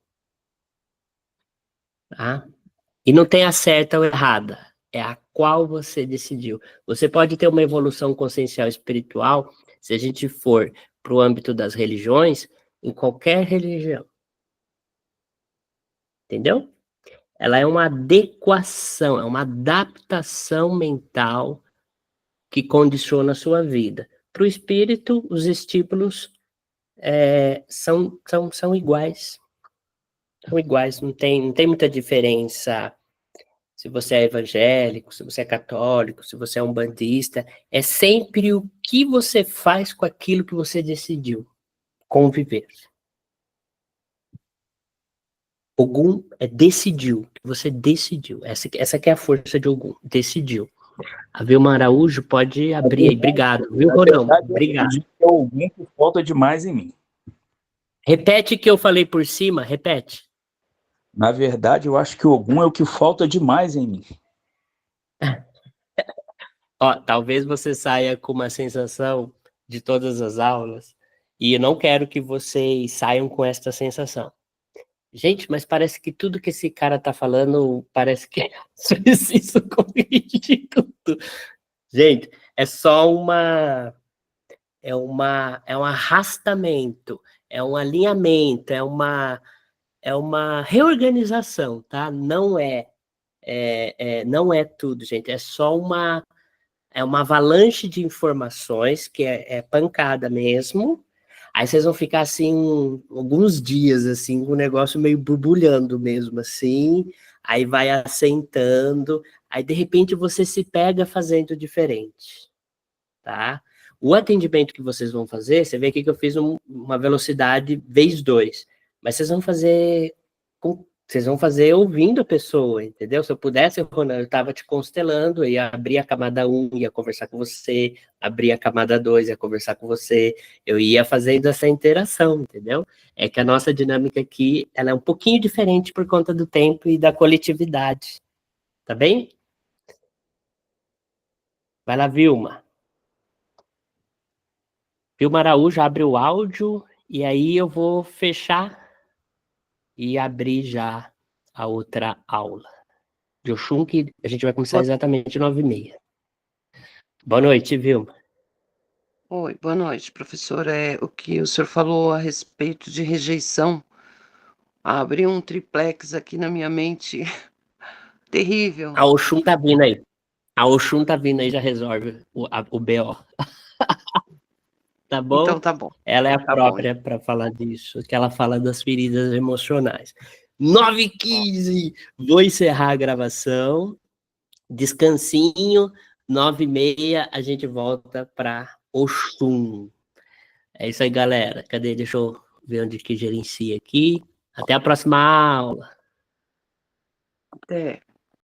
Tá? E não tem a certa ou errada. é a qual você decidiu. Você pode ter uma evolução consciencial espiritual, se a gente for para o âmbito das religiões, em qualquer religião. Entendeu? Ela é uma adequação, é uma adaptação mental que condiciona a sua vida. Para o espírito, os estímulos são iguais. São iguais, não tem muita diferença se você é evangélico, se você é católico, se você é umbandista. É sempre o que você faz com aquilo que você decidiu conviver. Ogum decidiu, você decidiu. Essa que é a força de Ogum, decidiu. A Vilma Araújo pode abrir aí. Obrigado, viu, Ronão? Obrigado. Eu que é alguém que falta demais em mim. Repete o que eu falei por cima, repete. Na verdade, eu acho que o Ogum é o que falta demais em mim. Ó, talvez você saia com uma sensação de todas as aulas, e eu não quero que vocês saiam com esta sensação. Gente, mas parece que tudo que esse cara tá falando, parece que preciso corrigir tudo. Gente, é só é um arrastamento, é um alinhamento, é uma reorganização, tá? Não não é tudo, gente, é só uma avalanche de informações que é pancada mesmo. Aí vocês vão ficar assim alguns dias assim com o negócio meio borbulhando mesmo assim, aí vai assentando, aí de repente você se pega fazendo diferente, tá? O atendimento que vocês vão fazer, você vê aqui que eu fiz uma velocidade vezes 2, mas vocês vão fazer ouvindo a pessoa, entendeu? Se eu pudesse, eu estava te constelando, eu ia abrir a camada 1, ia conversar com você, abrir a camada 2, ia conversar com você, eu ia fazendo essa interação, entendeu? É que a nossa dinâmica aqui, ela é um pouquinho diferente por conta do tempo e da coletividade, tá bem? Vai lá, Vilma. Vilma Araújo, abre o áudio, e aí eu vou fechar e abrir já a outra aula de Oxum, que a gente vai começar exatamente 9h30. Boa noite, Vilma. Oi, boa noite, professor. O que o senhor falou a respeito de rejeição abriu um triplex aqui na minha mente terrível. A Oxum tá vindo aí. A Oxum tá vindo aí, já resolve o BO. Tá bom? Então tá bom. Ela é a Tá própria para falar disso, que ela fala das feridas emocionais. 9h15, vou encerrar a gravação. Descansinho, 9h30, a gente volta para Oxum. É isso aí, galera. Cadê? Deixa eu ver onde que gerencia aqui. Até a próxima aula. Até.